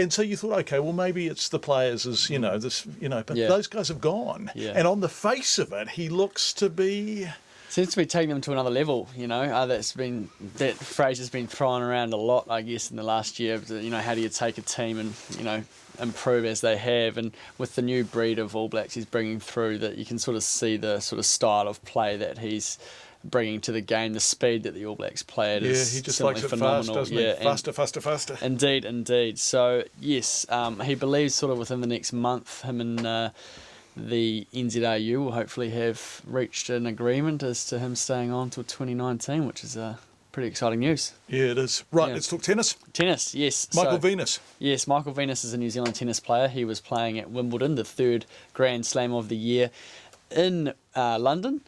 S1: so you thought, okay, well, maybe it's the players but those guys have gone.
S12: Yeah.
S1: And on the face of it, he looks to be
S12: Seems to be taking them to another level, you know. That phrase has been thrown around a lot, I guess, in the last year. You know, how do you take a team and, you know, improve as they have? And with the new breed of All Blacks he's bringing through, that you can sort of see the sort of style of play that he's bringing to the game, the speed that the All Blacks play at is
S1: he just
S12: simply
S1: likes it
S12: phenomenal.
S1: fast, doesn't he? Faster.
S12: Indeed. So, yes, he believes sort of within the next month, him and the NZRU will hopefully have reached an agreement as to him staying on till 2019, which is pretty exciting news.
S1: Yeah, it is. Right, let's talk tennis.
S12: Tennis, yes.
S1: Michael Venus.
S12: Yes, Michael Venus is a New Zealand tennis player. He was playing at Wimbledon, the third Grand Slam of the year in London.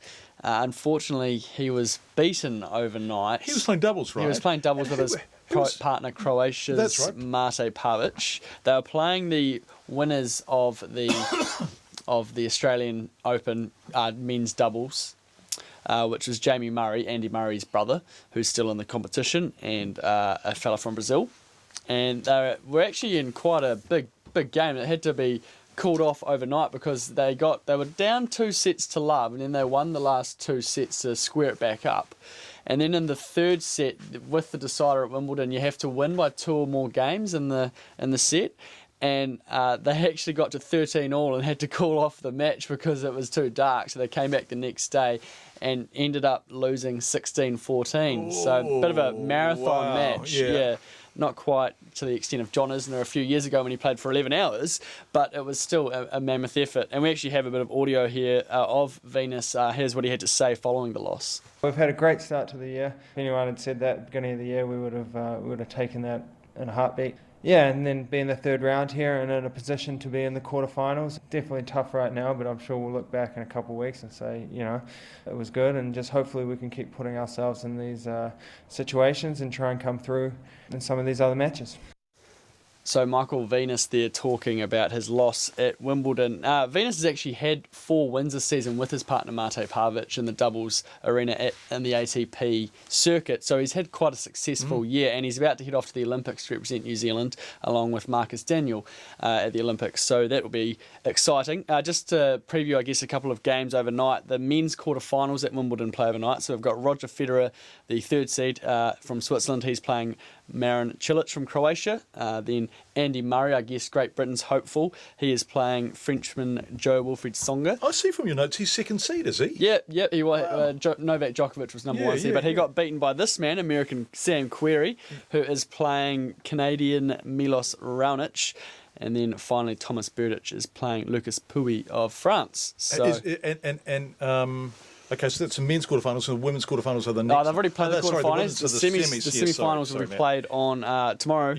S12: Unfortunately, he was beaten overnight.
S1: He was playing doubles, right?
S12: He was playing doubles with his partner, Croatia's Mate Pavic. They were playing the winners of the Australian Open men's doubles, which was Jamie Murray, Andy Murray's brother, who's still in the competition, and a fella from Brazil. And they were actually in quite a big game. It had to be called off overnight because they were down 2-0, and then they won the last 2 sets to square it back up. And then in the third set, with the decider at Wimbledon, you have to win by 2 or more games in the set. And they actually got to 13-all and had to call off the match because it was too dark. So they came back the next day and ended up losing 16-14. So a bit of a marathon match. Yeah. Not quite to the extent of John Isner a few years ago when he played for 11 hours, but it was still a mammoth effort. And we actually have a bit of audio here of Venus. Here's what he had to say following the loss.
S13: We've had a great start to the year. If anyone had said that at the beginning of the year, we would have taken that in a heartbeat. Yeah, and then being the third round here and in a position to be in the quarterfinals, definitely tough right now, but I'm sure we'll look back in a couple of weeks and say, you know, it was good, and just hopefully we can keep putting ourselves in these situations and try and come through in some of these other matches.
S12: So Michael Venus there talking about his loss at Wimbledon. Venus has actually had 4 wins this season with his partner Mate Pavic in the doubles arena in the ATP circuit. So he's had quite a successful year, and he's about to head off to the Olympics to represent New Zealand along with Marcus Daniel at the Olympics. So that will be exciting. Just to preview, I guess, a couple of games overnight. The men's quarterfinals at Wimbledon play overnight. So we've got Roger Federer, the third seed from Switzerland. He's playing Marin Cilic from Croatia. Then Andy Murray, I guess Great Britain's hopeful. He is playing Frenchman Jo-Wilfried Tsonga.
S1: I see from your notes he's second seed, is he?
S12: Yeah. He was. Novak Djokovic was number 1 seed, but he got beaten by this man, American Sam Querrey, who is playing Canadian Milos Raonic. And then finally, Thomas Berdych is playing Lucas Pouille of France. So
S1: okay, so that's the men's quarterfinals, and the women's quarterfinals are the next.
S12: No, they've already played the quarterfinals. The semi-finals will be played on tomorrow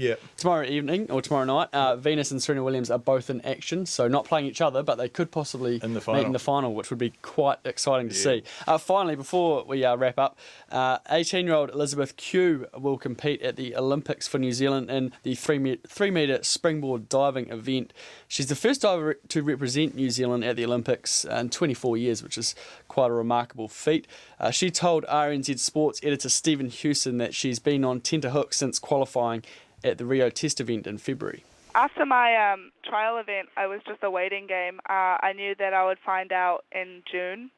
S12: evening or tomorrow night. Venus and Serena Williams are both in action, so not playing each other, but they could possibly meet in the final, which would be quite exciting to see. Finally, before we wrap up, 18-year-old Elizabeth Q will compete at the Olympics for New Zealand in the 3-metre springboard diving event. She's the first diver to represent New Zealand at the Olympics in 24 years, which is quite a remarkable feat. She told RNZ Sports editor Stephen Hewson that she's been on tenterhooks since qualifying at the Rio Test event in February.
S14: After my trial event, I was just a waiting game. I knew that I would find out in June.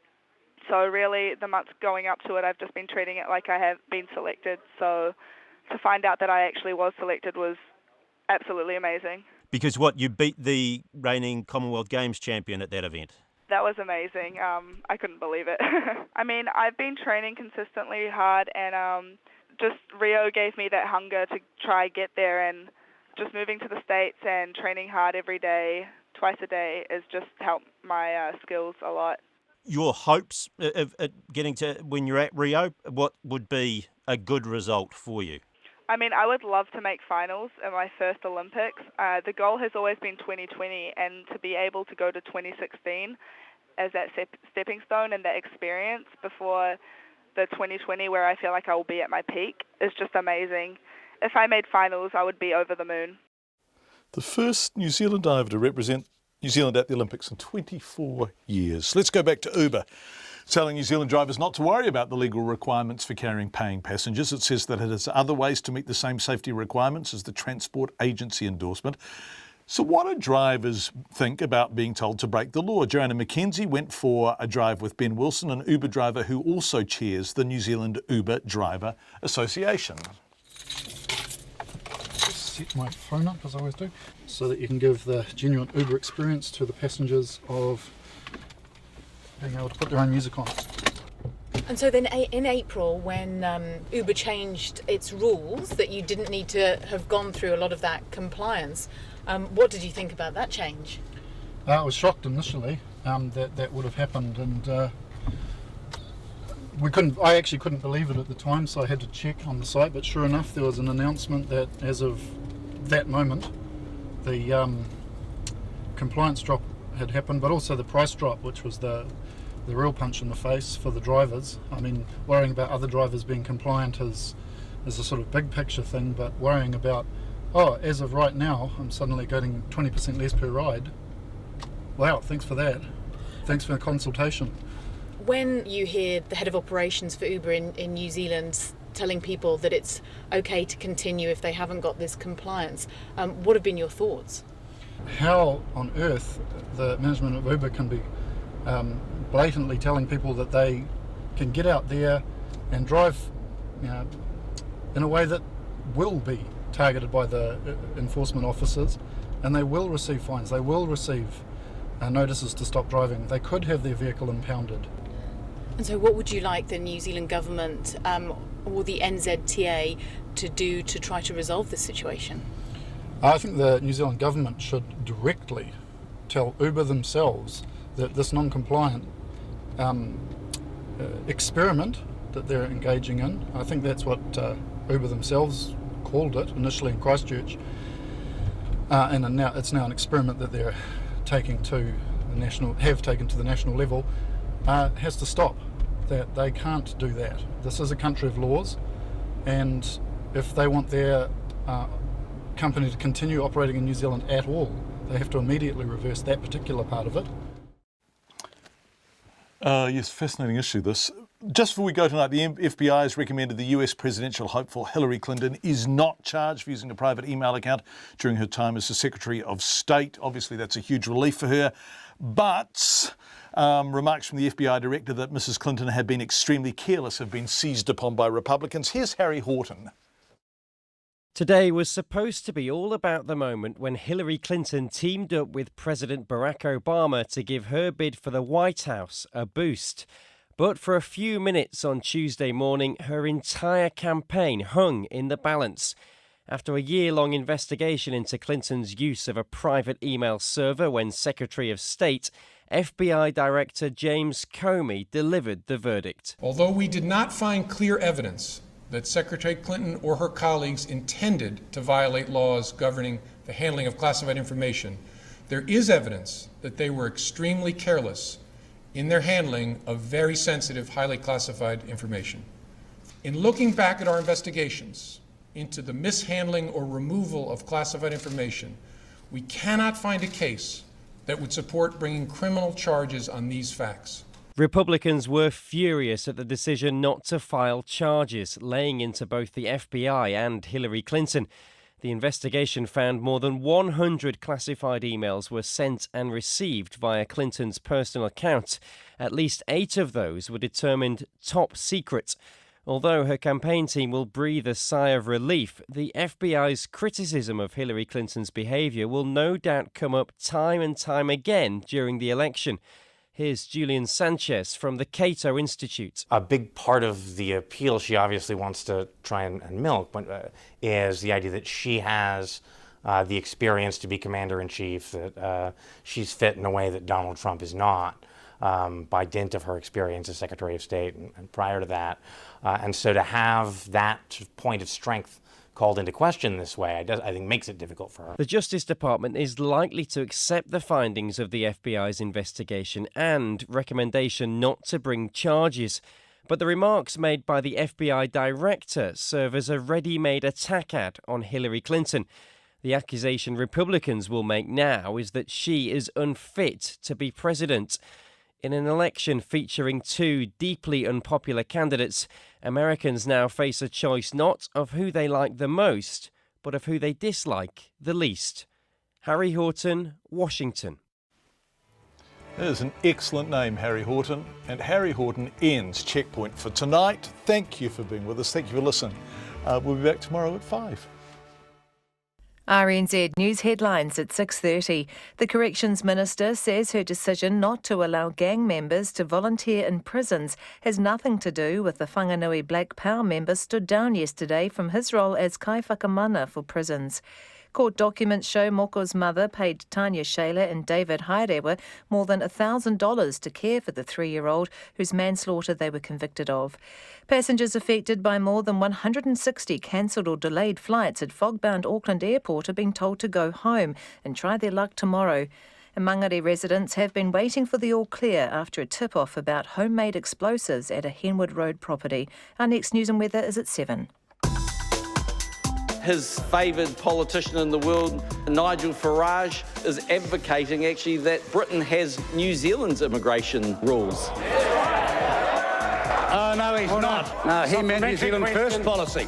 S14: So really, the months going up to it, I've just been treating it like I have been selected. So to find out that I actually was selected was absolutely amazing.
S15: Because you beat the reigning Commonwealth Games champion at that event?
S14: That was amazing. I couldn't believe it. I mean, I've been training consistently hard, and just Rio gave me that hunger to try get there, and just moving to the States and training hard every day, twice a day, has just helped my skills a lot.
S15: Your hopes of getting to, when you're at Rio, what would be a good result for you?
S14: I mean, I would love to make finals in my first Olympics. The goal has always been 2020, and to be able to go to 2016 as that stepping stone and that experience before the 2020 where I feel like I will be at my peak is just amazing. If I made finals, I would be over the moon.
S1: The first New Zealand diver to represent New Zealand at the Olympics in 24 years. Let's go back to Uber. Telling New Zealand drivers not to worry about the legal requirements for carrying paying passengers. It says that it has other ways to meet the same safety requirements as the transport agency endorsement. So what do drivers think about being told to break the law? Joanna McKenzie went for a drive with Ben Wilson, an Uber driver who also chairs the New Zealand Uber Driver Association.
S16: Set my phone up, as I always do, so that you can give the genuine Uber experience to the passengers of being able to put their own music on.
S26: And so then in April, when Uber changed its rules, that you didn't need to have gone through a lot of that compliance, what did you think about that change?
S16: I was shocked initially that would have happened, and I actually couldn't believe it at the time, so I had to check on the site, but sure enough there was an announcement that as of that moment the compliance drop had happened, but also the price drop, which was the real punch in the face for the drivers. I mean, worrying about other drivers being compliant is a sort of big picture thing, but worrying about, as of right now, I'm suddenly getting 20% less per ride. Wow, thanks for that. Thanks for the consultation.
S26: When you hear the head of operations for Uber in New Zealand telling people that it's okay to continue if they haven't got this compliance, what have been your thoughts?
S16: How on earth the management of Uber can be blatantly telling people that they can get out there and drive in a way that will be targeted by the enforcement officers, and they will receive fines, they will receive notices to stop driving, they could have their vehicle impounded.
S26: And so what would you like the New Zealand government or the NZTA to do to try to resolve this situation?
S16: I think the New Zealand government should directly tell Uber themselves that this non-compliant experiment that they're engaging in, I think that's what Uber themselves called it initially in Christchurch, and now it's now an experiment that they're taking to the national level, has to stop. That they can't do that. This is a country of laws, and if they want their company to continue operating in New Zealand at all, they have to immediately reverse that particular part of it.
S1: Yes, fascinating issue this. Just before we go tonight, the FBI has recommended the US presidential hopeful Hillary Clinton is not charged for using a private email account during her time as the Secretary of State. Obviously, that's a huge relief for her. But remarks from the FBI director that Mrs. Clinton had been extremely careless have been seized upon by Republicans. Here's Harry Horton.
S17: Today was supposed to be all about the moment when Hillary Clinton teamed up with President Barack Obama to give her bid for the White House a boost. But for a few minutes on Tuesday morning, her entire campaign hung in the balance. After a year-long investigation into Clinton's use of a private email server when Secretary of State, FBI Director James Comey delivered the verdict.
S20: Although we did not find clear evidence that Secretary Clinton or her colleagues intended to violate laws governing the handling of classified information, there is evidence that they were extremely careless in their handling of very sensitive, highly classified information. In looking back at our investigations into the mishandling or removal of classified information, we cannot find a case that would support bringing criminal charges on these facts.
S17: Republicans were furious at the decision not to file charges, laying into both the FBI and Hillary Clinton. The investigation found more than 100 classified emails were sent and received via Clinton's personal account. At least 8 of those were determined top secret. Although her campaign team will breathe a sigh of relief, the FBI's criticism of Hillary Clinton's behaviour will no doubt come up time and time again during the election. Here's Julian Sanchez from the Cato Institute.
S21: A big part of the appeal she obviously wants to try and milk is the idea that she has the experience to be commander-in-chief, that she's fit in a way that Donald Trump is not, by dint of her experience as Secretary of State and prior to that. And so to have that point of strength called into question this way, I think makes it difficult for her.
S17: The Justice Department is likely to accept the findings of the FBI's investigation and recommendation not to bring charges. But the remarks made by the FBI director serve as a ready-made attack ad on Hillary Clinton. The accusation Republicans will make now is that she is unfit to be president. In an election featuring 2 deeply unpopular candidates, Americans now face a choice not of who they like the most, but of who they dislike the least. Harry Horton, Washington.
S1: That is an excellent name, Harry Horton. And Harry Horton ends Checkpoint for tonight. Thank you for being with us. Thank you for listening. We'll be back tomorrow at 5.
S2: RNZ News headlines at 6:30. The Corrections Minister says her decision not to allow gang members to volunteer in prisons has nothing to do with the Whanganui Black Power member stood down yesterday from his role as kaiwhakamana for prisons. Court documents show Moko's mother paid Tanya Shaler and David Hairewa more than $1,000 to care for the 3-year-old whose manslaughter they were convicted of. Passengers affected by more than 160 cancelled or delayed flights at fog-bound Auckland Airport are being told to go home and try their luck tomorrow. And Mangere residents have been waiting for the all clear after a tip-off about homemade explosives at a Henwood Road property. Our next news and weather is at 7.
S5: His favoured politician in the world, Nigel Farage, is advocating actually that Britain has New Zealand's immigration rules.
S18: Oh, no, he's not. No, he meant New Zealand first policy.